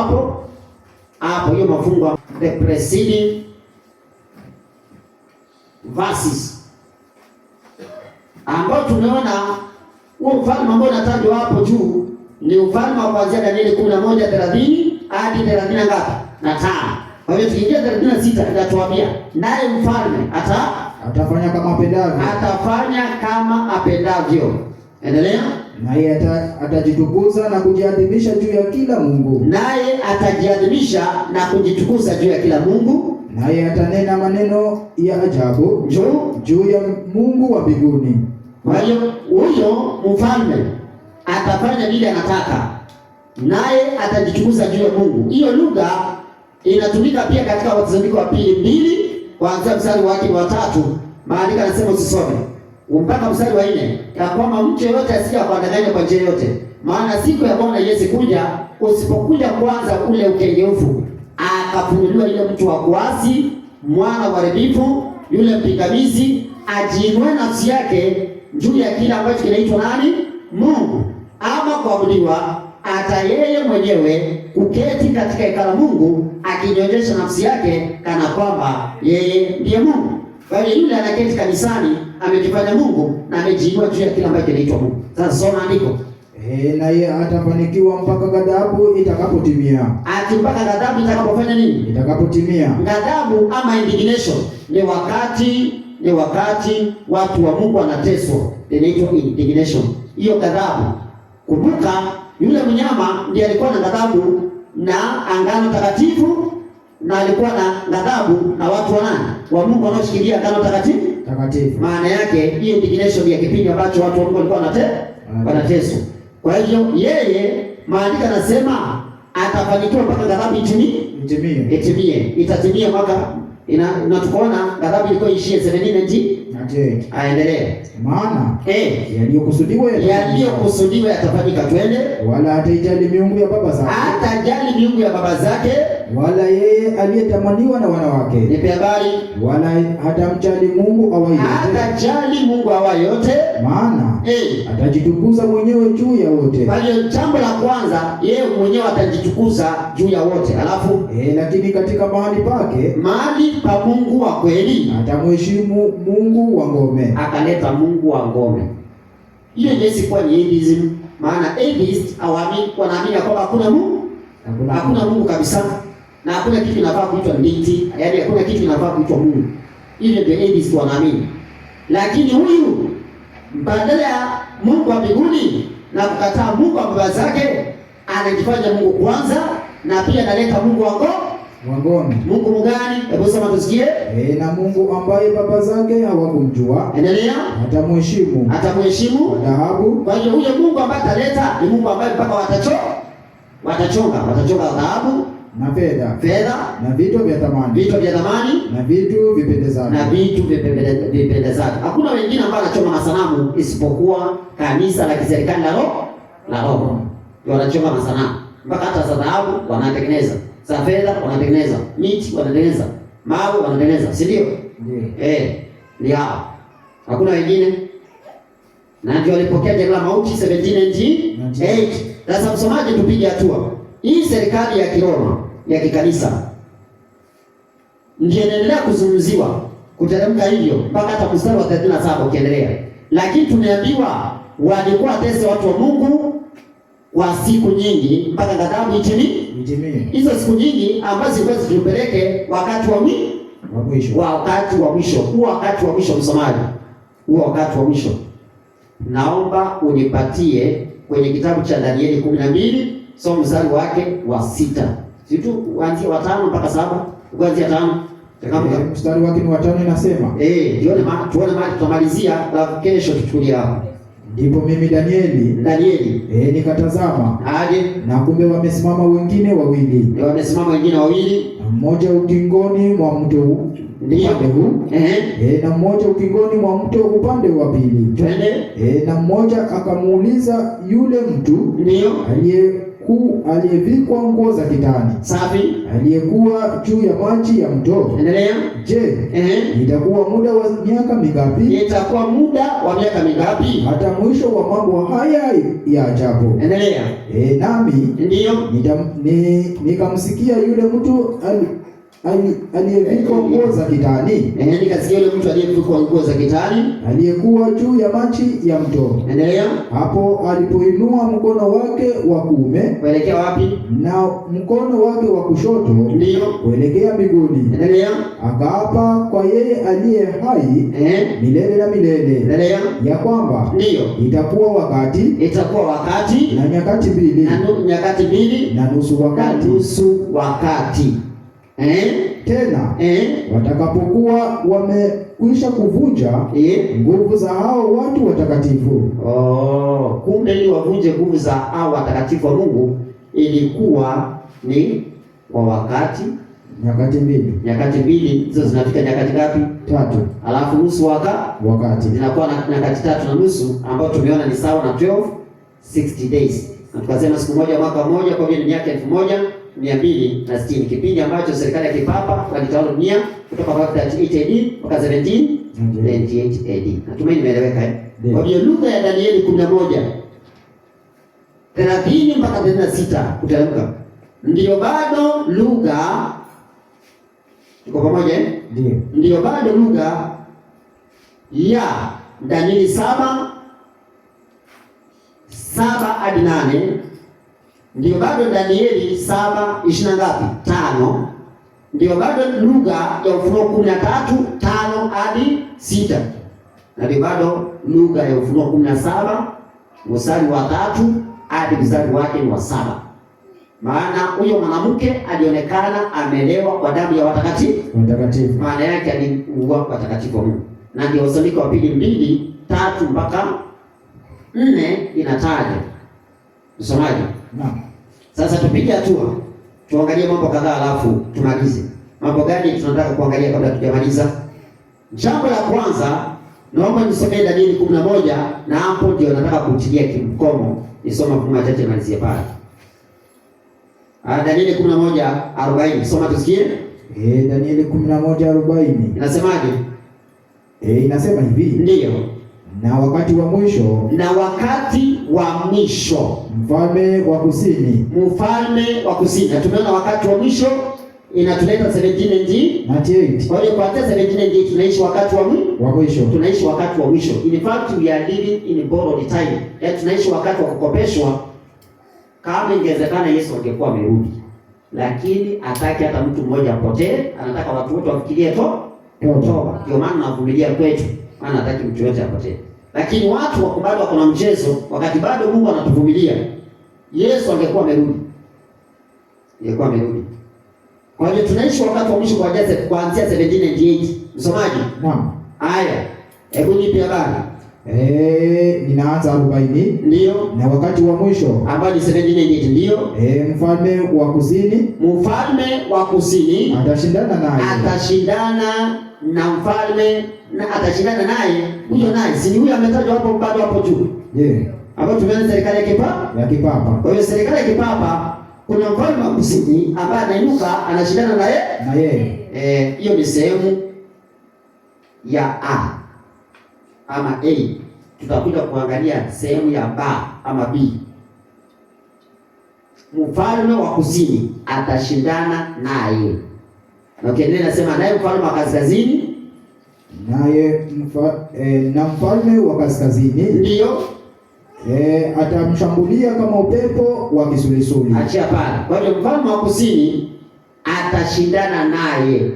hapo hiyo mafungo the preceding verses ambao tumeona huo ufalme ambao unatajwa hapo juu ni ufalme wa kuanzia Danieli 11:30 hadi 30 ngapi? Na 5. Kwa hiyo tukiingia 36 itatuambia naye mfalme atafanya kama apendavyo. Atafanya kama apendavyo. Endelea. Naye atajitukuza na kujiadhimisha juu ya kila Mungu. Naye atajiadhimisha na kujitukuza juu ya kila Mungu. Naye atanena maneno ya ajabu juu ya Mungu wa mbinguni. Kwa hiyo huyo mfalme atafanya vile anataka. Naye atajitukuza juu ya Mungu. Hiyo lugha inatumika pia katika Wathesalonike wa pili 2 kuanzia mstari wa 3. Maandiko yanasema usisome mpaka mstari wa 4 ya kwamba mtu yeyote asije akadanganya kwa njia yote, maana siku ya Bwana Yesu kuja, usipokuja kwanza ule ukengeufu, akafunuliwa ile mtu wa kuasi, mwana wa haribifu, yule mpingamizi, ajiinue nafsi yake juu ya kile ambacho kinaitwa nani? Mungu, ama kuabudiwa, hata yeye mwenyewe kuketi katika hekalu Mungu, akinyonyesha nafsi yake kana kwamba yeye ndiye Mungu. Kwa hiyo yule anaketi kanisani amejifanya Mungu na amejiinua juu ya kile ambacho kinaitwa Mungu. Sasa soma andiko. Naye atafanikiwa mpaka ghadhabu itakapotimia. Ati mpaka ghadhabu itakapofanya nini? Itakapotimia. Ghadhabu ama indignation ni wakati watu wa Mungu wanateswa. Inaitwa indignation. Hiyo ghadhabu. Kumbuka yule mnyama ndiye alikuwa na ghadhabu na angano takatifu, na alikuwa na ghadhabu na watu wa nani? Wa Mungu wanaoshikilia agano takatifu. Maana yake hiyo indignation ya kipindi ambacho watu wa Mungu walikuwa wanateswa. Kwa hiyo yeye maandiko yanasema atafanikiwa mpaka ghadhabu itimie. Itatimia mwaka tukaona ghadhabu ilikuwa ishie 70 aendelee. Maana yaliyokusudiwa yatafanyika. Twende. Wala hatajali miungu ya baba zake, wala yeye aliyetamaniwa na wanawake. Nipe habari. Wala hatamjali Mungu awaye yote. Maana atajitukuza mwenyewe juu ya wote. Kwa hiyo jambo la kwanza, yeye mwenyewe atajitukuza juu ya wote. Alafu lakini katika mahali pa Mungu wa kweli atamheshimu Mungu wa ngome. Akaleta Mungu wa ngome. Hiyo inaweza kuwa ni atheism, maana atheist wanaamini kwamba hakuna Mungu kabisa, na hakuna kitu kinafaa kuitwa deity, yaani hakuna kitu kinafaa kuitwa Mungu. Ile ndio atheist wanaamini. Lakini huyu badala ya Mungu wa mbinguni na kukataa Mungu wa baba zake, anajifanya Mungu kwanza, na pia analeta Mungu wa ngome. Mungu mgani? Hebu sema tusikie. Na Mungu ambaye baba zake hawakumjua. Endelea. Atamheshimu dhahabu. Kwa hiyo huyo Mungu ambaye ataleta ni Mungu ambaye mpaka watachonga dhahabu na fedha na vitu vya thamani na vitu vipendezavyo. Hakuna wengine ambao wanachonga masanamu isipokuwa kanisa la kiserikali la Roma. Ndio wanachonga masanamu. Mpaka hata za dhahabu wanatengeneza, za fedha wanatengeneza, miti wanatengeneza, mawe wanatengeneza, si ndio? Ni hao. Hakuna wengine. Na ndio walipokea jela la mauti 1798. Sasa msomaji, tupige hatua. Hii serikali ya Kiroma ya kikanisa ndio inaendelea kuzungumziwa kuteremka hivyo mpaka hata mstari wa 37 ukiendelea. Lakini tumeambiwa walikuwa watese watu wa Mungu kwa siku nyingi mpaka ghadhabu itimie. Hizo siku nyingi ambazo zilikuwa zitupeleke wakati wa mwisho. Wakati wa mwisho. Huo wakati wa mwisho, msomaji. Huo wakati wa mwisho. Naomba unipatie kwenye kitabu cha Danieli 12, somo mstari wake wa 6. Situ kuanzia wa 5 mpaka 7, kuanzia 5. Mstari wake ni wa 5 inasema. Tuone mali tutamalizia, alafu kesho tuchukulie hapo. Ndipo mimi Danieli nikatazama, na kumbe wamesimama wengine wawili. Na mmoja ukingoni mwa mto upande huu, na mmoja ukingoni mwa mto upande wa pili. Na mmoja akamuuliza yule mtu aliyevikwa nguo za kitani, safi, aliyekuwa juu ya maji ya mto, je, itakuwa muda wa miaka mingapi? Hata mwisho wa mambo haya ya ajabu. Nami nikamsikia yule mtu aliyevikwa nguo za kitani, nikasikia yule mtu aliyevikwa nguo za kitani, aliyekuwa juu ya maji ya mto. Hapo alipoinua mkono wake wa kuume kuelekea wapi? Na mkono wake wa kushoto kuelekea mbinguni, akaapa kwa yeye aliye hai milele na milele, ya kwamba itakuwa wakati na nyakati mbili na nusu wakati. Tena watakapokuwa wamekwisha kuvunja nguvu za hao watu watakatifu. Kumbe ili wavunje nguvu za hao watakatifu wa Mungu ilikuwa ni kwa wakati, nyakati mbili. Hizo zinafika nyakati ngapi? 3. Alafu nusu wakati zinakuwa nyakati 3 na nusu, ambao tumeona ni sawa na 60 days. Na tukasema siku moja mwaka mmoja, kwa hiyo ni miaka 1260, kipindi ambacho serikali ya kipapa walitawala dunia kutoka mwaka 38 AD mpaka 1798 AD. Natumaini nimeeleweka Kwa hiyo lugha ya Danieli 11 30 mpaka 36 kuteremka ndio bado lugha, tuko pamoja ndio bado lugha ya Danieli 7 hadi 8. Ndio bado Danieli 7:20 ngapi? 5. Ndio bado lugha ya Ufunuo 13:5 hadi 6. Na ndio bado lugha ya Ufunuo 17 mstari wa 3 hadi mstari wake wa 7. Maana huyo mwanamke alionekana amelewa kwa damu ya watakatifu. Maana yake aliua watakatifu wa Mungu. Na ndio Wasalonike wa pili 2:3 mpaka 4 inataja. Msomaji. Sasa tupige hatua. Tuangalie mambo kadhaa alafu tumalize. Mambo gani tunataka kuangalia kabla tujamaliza? Jambo la kwanza, naomba nisomee Danieli 11 na hapo ndio nataka kutilia kimkomo. Nisoma kwa machache malizie pale. Danieli 11:40. Soma tusikie. Danieli 11:40. Inasemaje? Inasema hivi. Ndio. Na wakati wa mwisho mfalme wa kusini. Na tumeona wakati wa mwisho inatuleta 1798. Kwa hiyo kwa 1798 tunaishi wakati wa mwisho. Tunaishi wakati wa mwisho. In fact we are living in borrowed time. Yaani tunaishi wakati wa kukopeshwa. Kama ingewezekana Yesu angekuwa amerudi. Lakini hataki hata mtu mmoja apotee, anataka watu wote wafikirie toba. Ndio maana navumilia kwetu. Maana hataki mtu yote apotee. Lakini watu wakubali wako na mchezo, wakati bado Mungu anatuvumilia. Yesu angekuwa amerudi. Kwa hiyo tunaishi wakati wa mwisho kuanzia 1798. Msomaji? Naam. Haya. Hebu nipe habari. Ninaanza 40. Ndio. Na wakati wa mwisho ambao ni 1798 ndio. Mfalme wa kusini atashindana na mfalme na atashindana naye. Huyo naye si huyo ametajwa hapo bado hapo juu. Hapo tumeona serikali ya kipapa. Kwa hiyo serikali ya kipapa kuna mfalme wa kusini ambaye anainuka anashindana na yeye. Hiyo ni sehemu ya A ama A. Tutakuja kuangalia sehemu ya B ama B. mfalme wa kusini atashindana naye. Na ukiendelea nasema naye mfalme wa kaskazini, na mfalme wa kaskazini ndio atamshambulia kama upepo wa kisulisuli. Achia pale. Kwa hiyo mfalme wa kusini atashindana naye.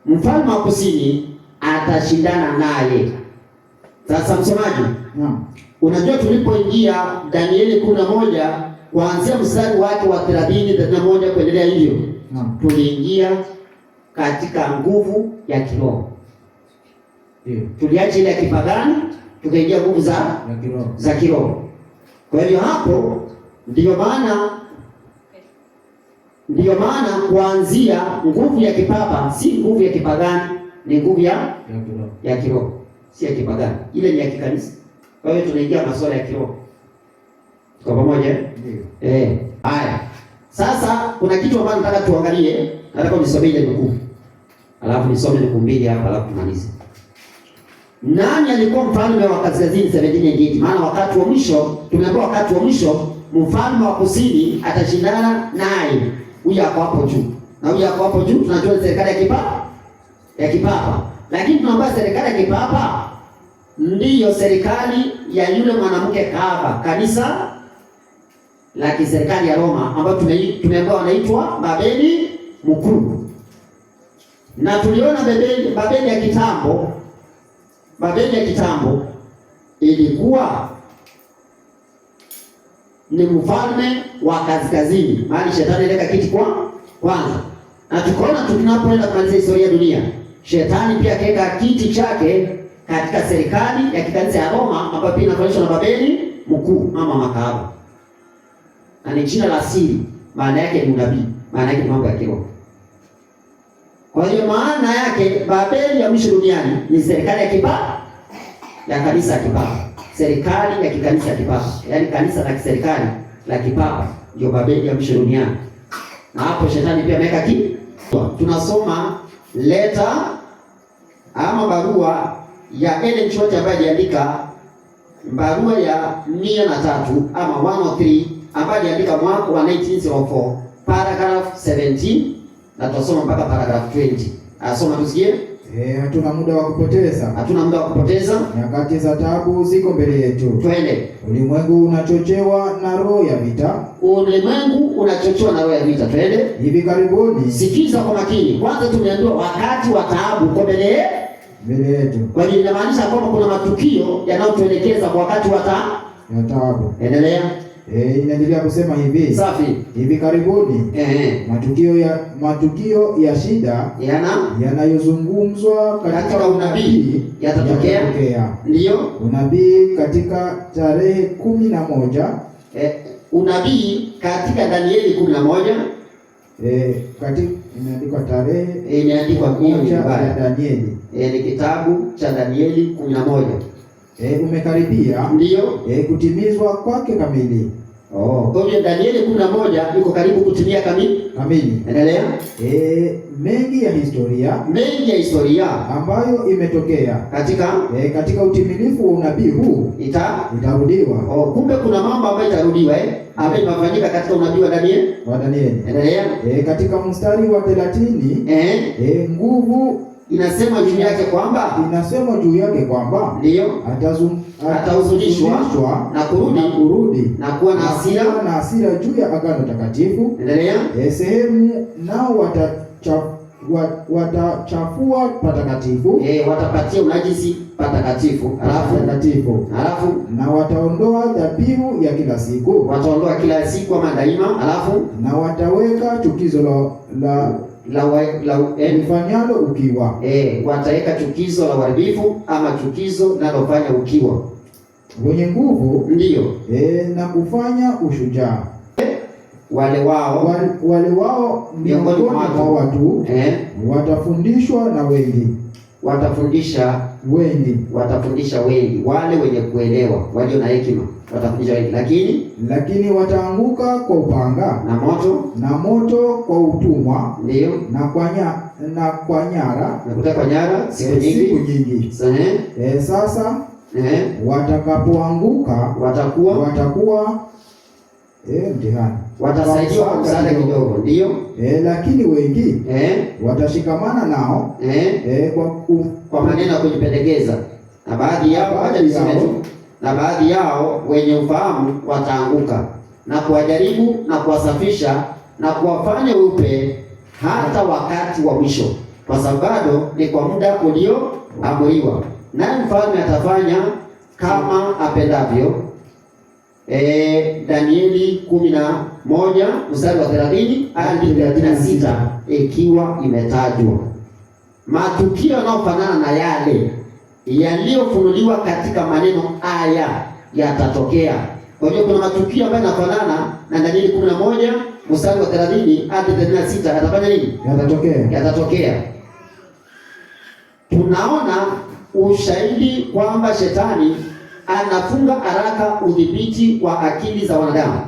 Mfalme wa kusini atashindana naye. Sasa msomaji, unajua tulipoingia Danieli 11 kuanzia mstari wake wa 30 kuendelea hivyo, tuliingia katika nguvu ya kiroho. Tuliacha ile ya kipagani tukaingia nguvu za kiroho. Kwa hiyo hapo ndiyo maana kuanzia nguvu ya kipapa si nguvu ya kipagani, ni nguvu ya kiroho. Si ya kipagani, ile ni ya kikanisa. Kwa hiyo tunaingia masuala ya kiroho. Kwa pamoja? Ndio. Haya. Sasa kuna kitu ambacho nataka tuangalie, nataka nisome ile nukuu. Alafu nisome nukuu mbili hapa alafu tumalize. Nani alikuwa mfalme wa kaskazini 1788? Maana wakati wa mwisho, tumeambiwa wakati wa mwisho mfalme wa kusini atashindana naye. Huyu hapo hapo juu. Na huyu hapo hapo juu tunajua serikali ya kipapa. Lakini tunaomba serikali ya kipapa ndiyo serikali ya yule mwanamke kahaba, kanisa la kiserikali ya Roma, ambayo tumeambiwa wanaitwa Babeli Mkuu. Na tuliona Babeli ya kitambo ilikuwa ni mfalme wa kaskazini, mahali shetani ileka kiti kwanza. Na tukaona tunapoenda kumaliza historia ya dunia, shetani pia kaweka kiti chake katika serikali ya kikanisa ya Roma, ambayo pia inafananishwa na Babeli Mkuu ama makahaba. Na ni jina la siri, maana yake ni unabii, maana yake ni mambo ya kiroho. Kwa hiyo maana yake Babeli ya mwisho duniani ni serikali ya kipapa ya kanisa ya kipapa. Serikali ya kikanisa ya kipapa, yaani kanisa la kiserikali la kipapa ndio Babeli ya mwisho duniani. Na hapo shetani pia ameweka kiti. Tunasoma leta ama barua ya Ellen G. White ambaye aliandika barua ya 103 ama 103 ambaye aliandika mwaka wa 1904 paragraph 17 na tutasoma mpaka paragraph 20. Asoma tusikie. Hatuna muda wa kupoteza. Nyakati za taabu ziko mbele yetu. Twende. Ulimwengu unachochewa na roho ya vita. Twende. Hivi karibuni. Sikiza kwa makini. Kwanza tumeambiwa wakati wa taabu uko mbele yetu. Kwa hiyo inamaanisha kwamba kuna matukio yanayotuelekeza kwa wakati wa taabu. Endelea. Inaendelea kusema hivi. Safi. Hivi karibuni matukio ya shida yanayozungumzwa katika unabii yatatokea. Ndio. Unabii katika tarehe 11. Unabii katika Danieli 11. Imeandikwa tarehe, imeandikwa hiyo ya Danieli. Ni kitabu cha Danieli 11. Umekaribia ndio kutimizwa kwake kamili. Kwa hiyo Danieli 11 iko karibu kutimia kamili. Endelea. Mengi ya historia ambayo imetokea katika utimilifu wa unabii huu itarudiwa. Kumbe kuna mambo ambayo itarudiwa ambayo imefanyika katika unabii wa Danieli. Endelea. Katika mstari wa 30 nguvu inasema juu yake kwamba ndio atahuzunishwa na kurudi na kuwa na hasira juu ya agano takatifu. Endelea. Sehemu nao watachafua patakatifu. Watapatia unajisi patakatifu. Alafu na wataondoa dhabihu ya kila siku. Ama daima. Alafu na wataweka chukizo lifanyalo ukiwa. Wataweka chukizo la uharibifu ama chukizo linalofanya ukiwa. Wenye nguvu ndio na kufanya ushujaa. Wale wao miongoni mwa watu watafundishwa na wengi. Watafundisha wengi. Wale wenye kuelewa, walio na hekima watafundisha wengi, lakini wataanguka kwa upanga na moto kwa utumwa. Ndio. na kwa nyara siku nyingi. Sasa watakapoanguka watakuwa mtihani. Watasaidiwa kwa msaada kidogo, ndio. Lakini wengi watashikamana nao kwa maneno ya kujipendekeza, na baadhi yao acha niseme tu, na baadhi yao wenye ufahamu wataanguka na kuwajaribu na kuwasafisha na kuwafanya weupe hata wakati wa mwisho, kwa sababu ni kwa muda ulioamriwa, naye mfalme atafanya kama apendavyo. Danieli 11 mstari wa 30 hadi 36 ikiwa imetajwa matukio yanayofanana na yale yaliyofunuliwa katika maneno haya yatatokea. Kwa hiyo kuna matukio ambayo yanafanana na Danieli 11 mstari wa 30 hadi 36 yatafanya nini? Yatatokea. Tunaona ushahidi kwamba shetani anafunga haraka udhibiti wa akili za wanadamu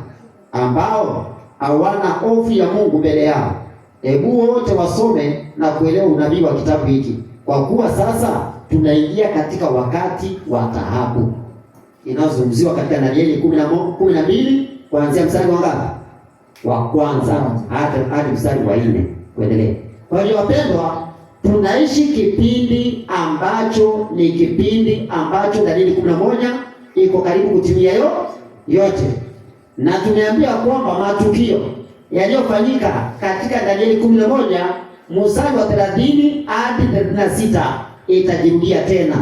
ambao hawana hofu ya Mungu mbele yao. Hebu wote wasome na kuelewa unabii wa kitabu hiki, kwa kuwa sasa tunaingia katika wakati wa taabu inayozungumziwa katika Danieli 12 kuanzia mstari wa ngapi? Wa kwanza hadi mstari wa 4 kuendelea. Kwa hiyo wapendwa, tunaishi kipindi ambacho Danieli 11 iko karibu kutimia yote, na tumeambia kwamba matukio yaliyofanyika katika Danieli 11 mstari wa 30 hadi 36 itajirudia tena.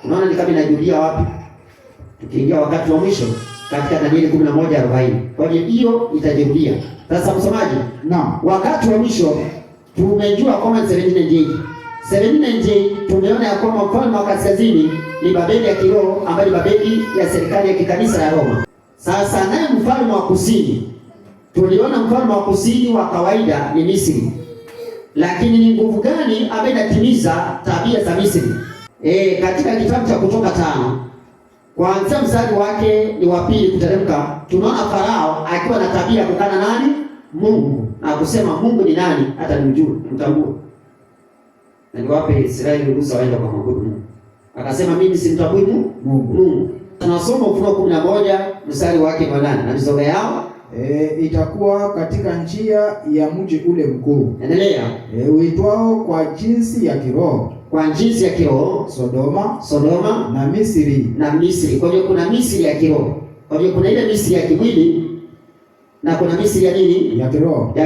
Unaona ni kama inajirudia wapi? Tukiingia wakati wa mwisho katika Danieli 11:40. Kwa hiyo itajirudia. Sasa msomaji, wakati wa mwisho tumejua kwamba 1798 tumeona ya kwamba mfalme wa kaskazini ni Babeli ya kiroho, ambayo ni Babeli ya serikali ya kikanisa ya Roma. Sasa naye mfalme wa kusini, tuliona mfalme wa kusini wa kawaida ni Misri. Lakini ni nguvu gani ambayo inatimiza tabia za Misri? Katika kitabu cha Kutoka 5 kuanzia mstari wake ni wa 2 kuteremka, tunaona Farao akiwa na tabia kukana nani? Mungu, na kusema Mungu ni nani hata nimtambue. Na niwape Israeli ruhusa waende kwa Mungu. Akasema mimi simtambui Mungu. Tunasoma Ufunuo 11 mstari wake wa 8 na mizoga yao itakuwa katika njia ya mji ule mkuu. Endelea. Uitwao kwa jinsi ya kiroho. Sodoma na Misri. Kwa hiyo kuna Misri ya kiroho. Kwa hiyo kuna ile Misri ya kimwili na kuna Misri ya nini? Ya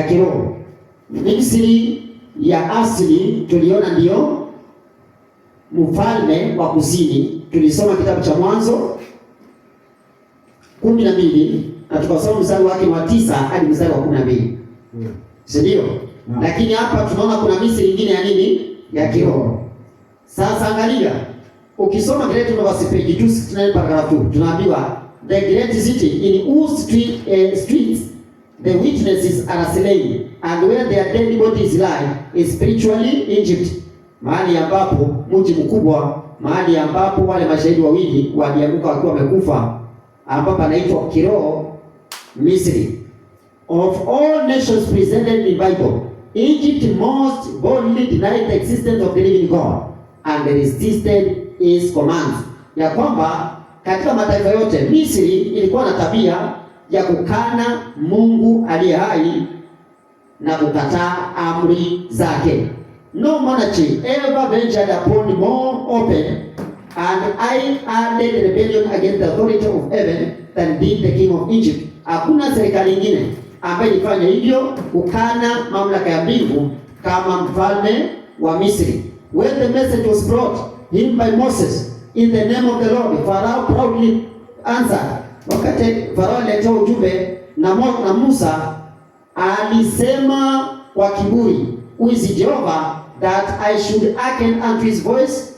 kiroho. Misri ya asili tuliona ndio mfalme wa kusini. Tulisoma kitabu cha Mwanzo 12 na tukasoma mstari wake wa 9 hadi mstari wa 12. Si ndio? Lakini hapa tunaona kuna Misri nyingine ya nini? Ya kiroho. Sasa angalia, ukisoma Great University page 269 paragraph 2, tunaambiwa the great city in whose streets the witnesses are slain and where their dead bodies lie is spiritually Egypt. Mahali ambapo mji mkubwa, mahali ambapo wale mashahidi wawili walianguka wakiwa wamekufa, ambapo anaitwa kiroho Misri. Of all nations presented in Bible, Egypt most boldly denied the existence of the living God and resisted his commands. Ya kwamba katika mataifa yote Misri ilikuwa na tabia ya kukana Mungu aliye hai na kukataa amri zake. No monarchy ever ventured upon more open and high-handed rebellion against the authority of heaven than did the king of Egypt. Hakuna serikali nyingine ambaye ilifanya hivyo kukana mamlaka ya mbingu kama mfalme wa Misri. When the message was brought him by Moses in the name of the Lord, Pharaoh proudly answered. Wakati Farao alileta ujumbe na Musa alisema kwa kiburi, who is Jehovah that I should hearken unto his voice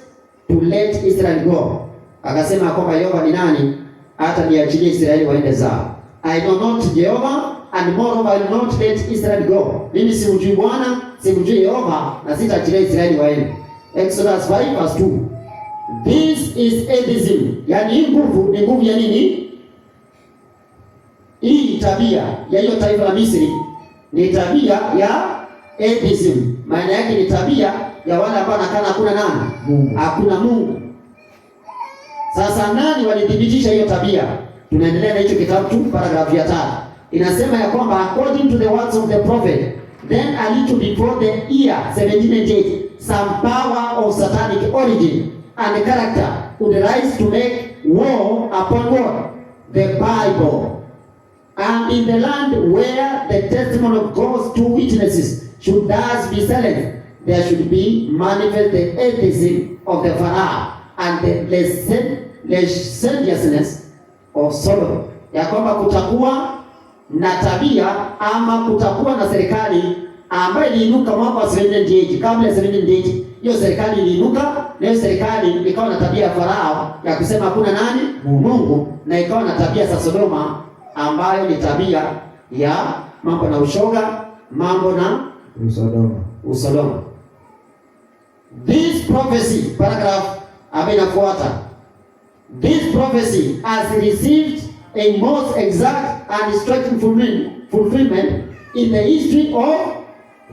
to let Israel go. Akasema kwamba Yehova ni nani hata niachilie Israeli waende zao. I know not Jehovah and moreover I will not let Israel go. Mimi simjui Bwana, simjui Yehova na sitaachilia Israeli waende. Exodus 5 verse 2. This is atheism. Yaani hii nguvu ni nguvu ya nini? Hii tabia ya hiyo taifa la Misri ni tabia ya atheism. Maana yake ni tabia ya wale ambao wanakana hakuna nani? Mungu. Hakuna Mungu. Sasa nani walidhibitisha hiyo tabia? Tunaendelea na hicho kitabu tu paragrafu ya 3. inasema ya kwamba according to the words of the prophet, then a little before the year 1798, some power of satanic origin and character would rise to make war upon what? The Bible. And in the land where the testimony of God's two witnesses should thus be silent, there should be manifest the atheism of the Pharaoh and the licentiousness of Solomon. Ya kwamba kutakuwa na tabia ama kutakuwa na serikali ambayo iliinuka mwaka wa 1798. Kabla ya 1798 hiyo serikali iliinuka, na hiyo serikali ikawa na tabia ya Farao ya kusema hakuna nani? Mungu, na ikawa na tabia za Sodoma ambayo ni tabia ya mambo na ushoga, mambo na usodoma. This prophecy, paragraph inafuata. This prophecy has received a most exact and striking fulfillment in the history of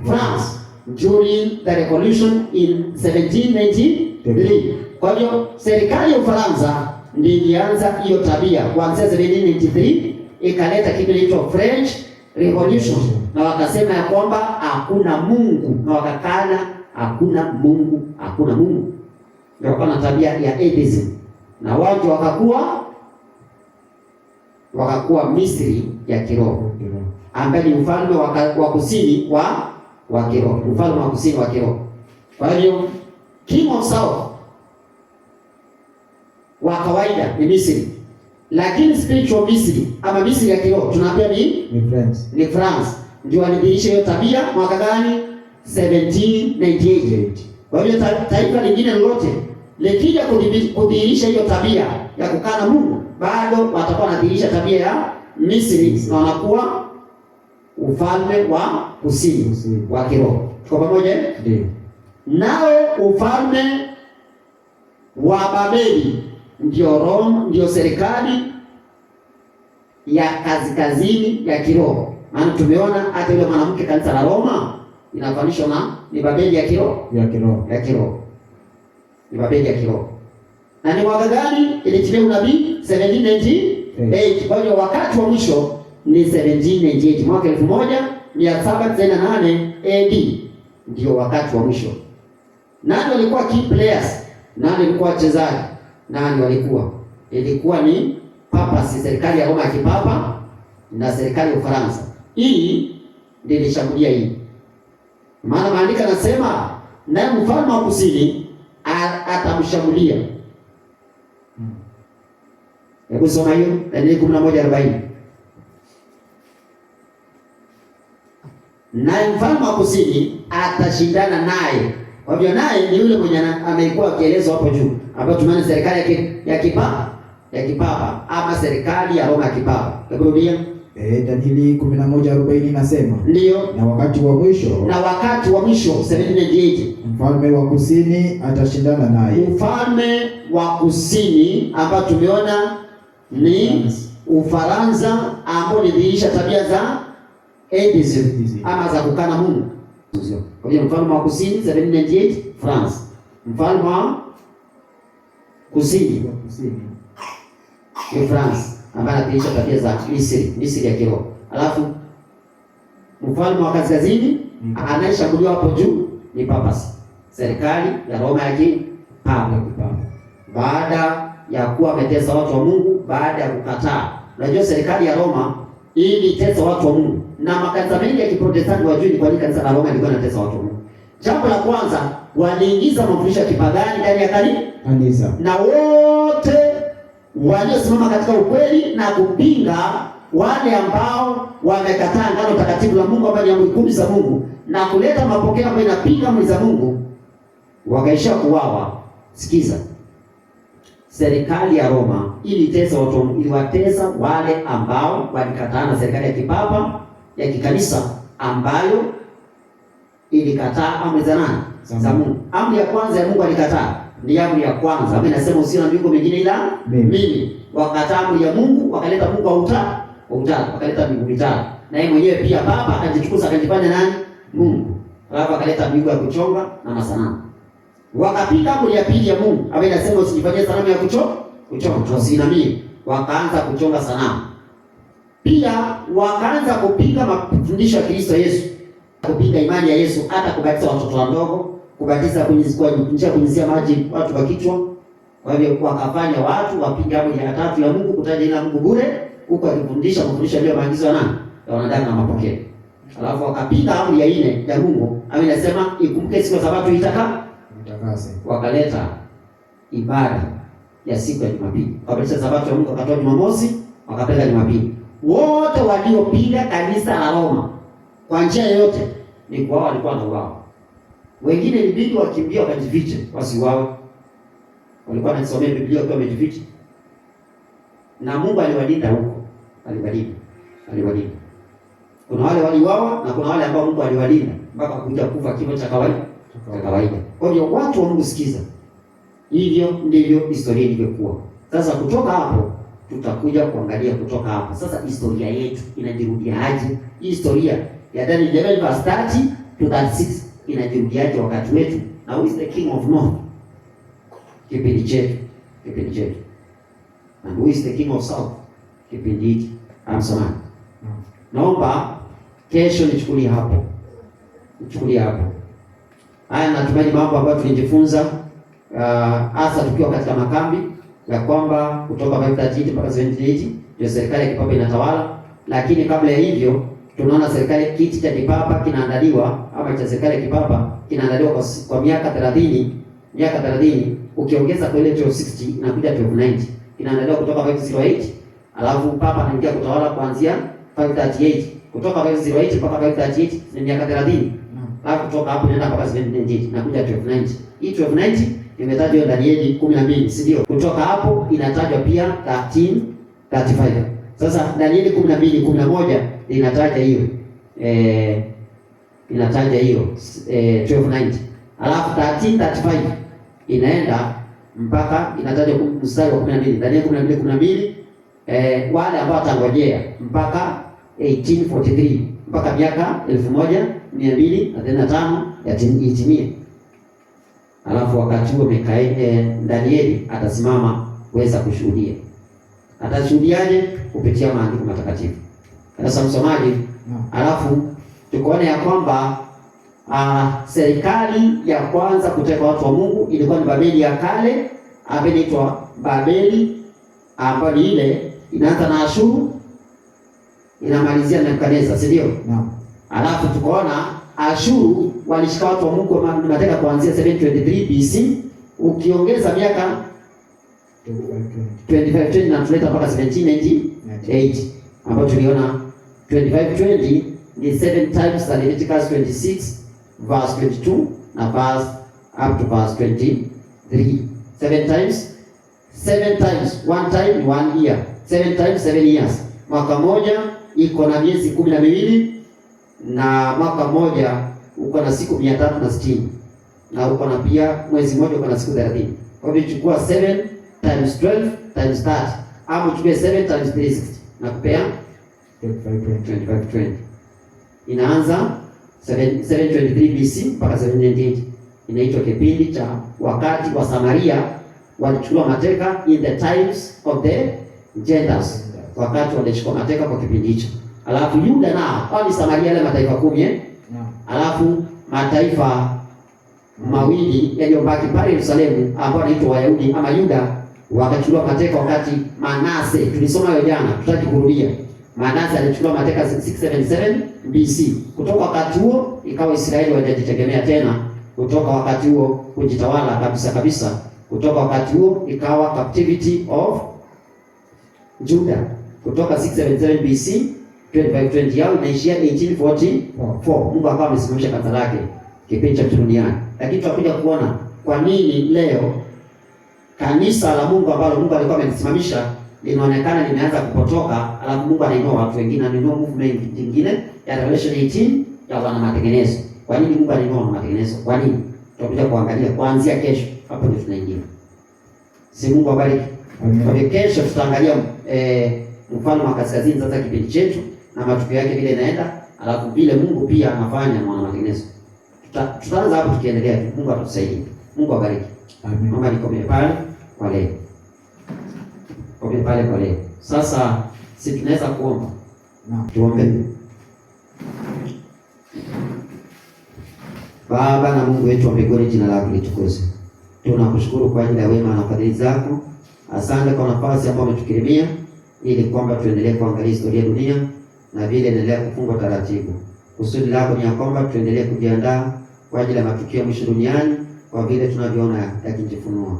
France during the revolution in 1793. Kwa hiyo serikali ya Ufaransa ndiyo ilianza hiyo tabia kuanzia 1793, ikaleta kitu kinaitwa French Revolution, na wakasema ya kwamba hakuna Mungu, na wakakana hakuna Mungu, hakuna Mungu. Ndio wakawa na tabia ya atheism, na watu wakakuwa Misri ya kiroho, ambaye ni ufalme wa kusini wa kiroho, ufalme wa kusini wa kiroho. Kwa hiyo King of South wa kawaida ni Misri, lakini spiritual Misri ama Misri ya kiroho tunaambia ni France. Ndio walidhihirisha hiyo tabia mwaka gani? 1798. Kwa hiyo taifa lingine lolote likija kudhihirisha hiyo tabia ya kukana Mungu, bado watakuwa wanadhihirisha tabia ya Misri, na wanakuwa ufalme wa kusini wa kiroho. Tuko pamoja? Ndio. Nao ufalme wa Babeli ndio Rome, ndio serikali ya kaskazini ya kiroho. Maana tumeona hata yule mwanamke kanisa la Roma inafanishwa na ni Babeli ya kiroho, ni Babeli ya kiroho. Na ni mwaka gani ilitilia unabii? 1798. Kwa hiyo wakati wa mwisho ni 1798, mwaka 1798 AD ndio wakati wa mwisho. Nani walikuwa key players? Nani walikuwa wachezaji? Nani walikuwa? Ilikuwa ni papacy, serikali ya Roma ya kipapa na serikali ya Ufaransa. Hii ndio ilishambulia hii. Maana maandiko yanasema naye mfalme wa kusini atamshambulia. Hebu soma hiyo Danieli 11:40. Naye mfalme wa kusini atashindana naye. Kwa hivyo naye ni yule mwenye amekuwa akielezwa hapo juu, ambapo tumeona serikali ya kipapa ama serikali ya Roma ya kipapa. Hebu rudia. Danieli 11:40 nasema. Ndio. Na wakati wa mwisho 1798 mfalme wa kusini atashindana naye. Mfalme wa kusini ambao tumeona ni Ufaransa, ambao lidhihirisha tabia za atheism ama za kukana Mungu. Kwa hiyo mfalme wa kusini 1798 France. Mfalme wa kusini ni France, ambaye anadhihirisha tabia za Misri ya kiroho. Alafu mfalme wa kaskazini anayeshambuliwa hapo juu ni papacy, serikali ya Roma ya kipapa. Baada ya kuwa ametesa watu wa Mungu, baada ya kukataa. Unajua serikali ya Roma ilitesa watu wa Mungu, na makanisa mengi ya Kiprotestanti wajui ni kwa nini kanisa la Roma lilikuwa linatesa watu wa Mungu. Jambo la kwanza, waliingiza mafundisho ya kipagani ndani ya kanisa, na wote waliosimama katika ukweli na kupinga wale ambao wamekataa ngano takatifu la Mungu, ambayo ni amri 10 za Mungu, na kuleta mapokeo ambayo inapinga amri za Mungu, wakaisha kuuawa. Sikiza, serikali ya Roma ilitesa watu, iliwatesa wale ambao walikataa na serikali ya kipapa ya kikanisa ambayo ilikataa amri za nani? Za Mungu. Amri ya kwanza ya Mungu alikataa, ni amri ya kwanza ambayo inasema usiwe na miungu mingine ila mimi. Wakataa amri ya Mungu, wakaleta Mungu wa utatu, wakaleta miungu mitatu, na yeye mwenyewe pia papa akajichukuza akajifanya nani? Mungu. Alafu akaleta miungu ya kuchonga na masanamu. Wakapika amri ya pili ya Mungu ambayo inasema usijifanyie sanamu ya kuchonga, usiinamie. Wakaanza kuchonga sanamu. Pia wakaanza kupinga mafundisho ya Kristo Yesu, kupinga imani ya Yesu, hata kubatiza watoto wadogo, kubatiza kunyunyizia maji watu kwa kichwa. Kwa hivyo wakafanya watu wapinga amri ya tatu ya Mungu, kutaja ila Mungu bure, huko akifundisha mafundisho yaliyo maagizo ya nani? Ya wanadamu na mapokeo. Alafu wakapinga amri ya 4 ya Mungu, ambayo inasema ikumbuke siku ya Sabato itakase. Wakaleta ibada ya siku ya Jumapili. Wakabadilisha Sabato ya Mungu, wakatoa Jumamosi, wakapeleka Jumapili. Wote waliopinga kanisa la Roma kwa njia yoyote ni kwa wao walikuwa na wao. Wengine ilibidi wakimbia wakajifiche wasiuawe. Walikuwa wanasomea Biblia kwa wamejificha. Na Mungu aliwalinda huko. Aliwalinda. Kuna wale waliuawa na kuna wale ambao Mungu aliwalinda mpaka kuja kufa kifo cha kawaida. Kwa hiyo watu wa Mungu, sikiza. Hivyo ndivyo historia ilivyokuwa. Sasa kutoka hapo tutakuja kuangalia kutoka hapo. Sasa historia yetu inajirudiaje? Hii historia ya Daniel 11 verse 30 to 36 inajirudiaje wakati wetu? Na who is the king of north? Kipindi chetu. And who is the king of south? Kipindi hiki. Amsomani. Naomba kesho nichukulie hapo. Haya, natumaini mambo ambayo tulijifunza hasa tukiwa katika makambi ya kwamba kutoka 538 mpaka 78 ndio serikali ya kipapa inatawala, lakini kabla ya hivyo tunaona serikali, kiti cha kipapa kinaandaliwa ama cha serikali ya kipapa kinaandaliwa kwa miaka 30, ukiongeza kwa ile 1260 inakuja 1290. Kinaandaliwa kutoka 508, alafu papa anaingia kutawala kuanzia 538. Kutoka 508 mpaka 538 ni miaka 30. Alafu kutoka hapo inaenda mpaka 798 inakuja 1290. Hii 1290 imetajwa Danieli 12, si ndio? Kutoka hapo inatajwa pia 1335. Sasa Danieli 12:11 inataja hiyo 1290. Alafu 1335 inaenda mpaka inatajwa mstari wa 12. Danieli 12:12 wale ambao watangojea mpaka 1843 mpaka miaka 1235 yatimie. Alafu wakati huo Danieli atasimama kuweza kushuhudia. Atashuhudiaje? Kupitia maandiko matakatifu. Sasa msomaji, alafu tukoone ya kwamba serikali ya kwanza kuteka watu wa Mungu ilikuwa ni Babeli ya kale, ambayo inaitwa Babeli, ambayo ni ile inaanza na Ashuru inamalizia na Nebukadneza, si ndio? Alafu tukoona Ashuru walishika watu wa Mungu mateka kuanzia 723 BC, ukiongeza miaka 2520 na tuleta mpaka 1798, ambapo tuliona 2520 ni 7 times Leviticus 26 verse 22 na verse up to verse 23. 7 times, one time ni 1 year. 7 times 7 years. Mwaka moja iko na miezi 12 na mwaka mmoja uko na siku 360 na uko na pia mwezi mmoja uko na siku 30. Kwa hivyo chukua 7 times 12 times 30 au chukue 7 times 360 na kupea 2520. Inaanza 723 BC mpaka 798. Inaitwa kipindi cha wakati wa Samaria walichukua mateka, in the times of the Gentiles, wakati walichukua mateka kwa kipindi hicho. Alafu Yuda nao kwa Samaria ile mataifa 10 alafu mataifa mawili yaliyobaki pale Yerusalemu ambao wanaitwa Wayahudi ama Yuda wakachukua mateka wakati Manase, tulisoma hiyo jana, tutaki kurudia. Manase alichukua mateka 677 BC. Kutoka wakati huo ikawa Israeli wajitegemea tena, kutoka wakati huo kujitawala kabisa. Kutoka wakati huo ikawa captivity of Judah. Kutoka 677 BC 2520 yao inaishia 1844. Mungu akawa amesimamisha kanisa lake kipindi cha duniani. Lakini tutakuja kuona kwa nini leo kanisa la Mungu ambalo Mungu alikuwa amelisimamisha linaonekana limeanza kupotoka, alafu Mungu anainua watu wengine, anainua movement nyingine ya Revelation 18 ya wana matengenezo. Kwa nini Mungu anainua wana matengenezo? Kwa nini? Tutakuja kuangalia kuanzia kesho. Hapo ndio tunaingia. Si Mungu abariki. Kwa hiyo kesho tutaangalia mfano wa kaskazini sasa kipindi chetu na matukio yake vile inaenda, alafu vile Mungu pia anafanya na wana matengenezo. Tutaanza hapo tukiendelea. Mungu atusaidie. Mungu abariki. Amen. Mama nikomee pale kwa leo. Kwa leo. Sasa si tunaweza kuomba. Tuombe. Baba na Mungu wetu wa mbinguni, jina lako litukuzwe. Tunakushukuru kwa ajili ya wema na fadhili zako. Asante kwa nafasi ambayo umetukirimia ili kwamba tuendelee kuangalia historia ya dunia na vile endelea kufungwa taratibu. Kusudi lako ni ya kwamba tuendelee kujiandaa kwa ajili ya matukio ya mwisho duniani kwa vile tunavyoona yakijifunua.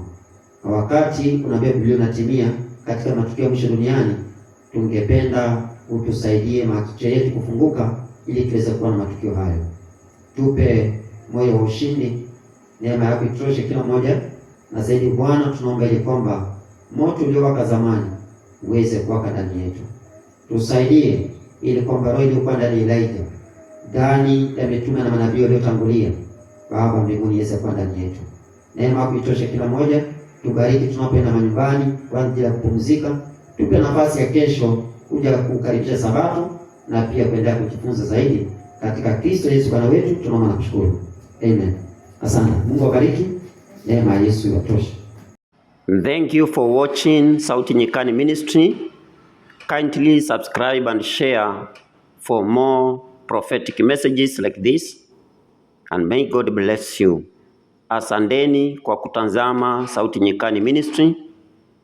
Na wakati unaambia Biblia unatimia katika matukio ya mwisho duniani, tungependa utusaidie macho yetu kufunguka ili tuweze kuona matukio hayo. Tupe moyo wa ushindi, neema yako itoshe kila mmoja, na zaidi Bwana tunaomba ili kwamba moto uliowaka zamani uweze kuwaka ndani yetu. Tusaidie ili kwamba roho iliyokuwa ndani ya Elijah, ndani ya mitume na manabii waliotangulia, Baba mbinguni, iweze kuwa ndani yetu. Neema yako itoshe kila mmoja. Tubariki tunapoenda manyumbani kwa ajili ya kupumzika. Tupe nafasi ya kesho kuja kukaribisha Sabato na pia kuendelea kujifunza zaidi katika Kristo Yesu Bwana wetu. Tunaomba na kushukuru. Amen. Asante. Mungu awabariki. Neema ya Yesu iwatoshe. Thank you for watching Sauti Nyikani Ministry. Kindly subscribe and share for more prophetic messages like this, and may God bless you. Asanteni kwa kutazama Sauti Nyikani Ministry.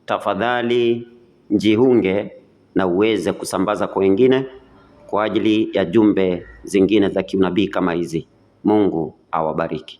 Tafadhali jiunge na uweze kusambaza kwa wengine kwa ajili ya jumbe zingine za kiunabii kama hizi. Mungu awabariki.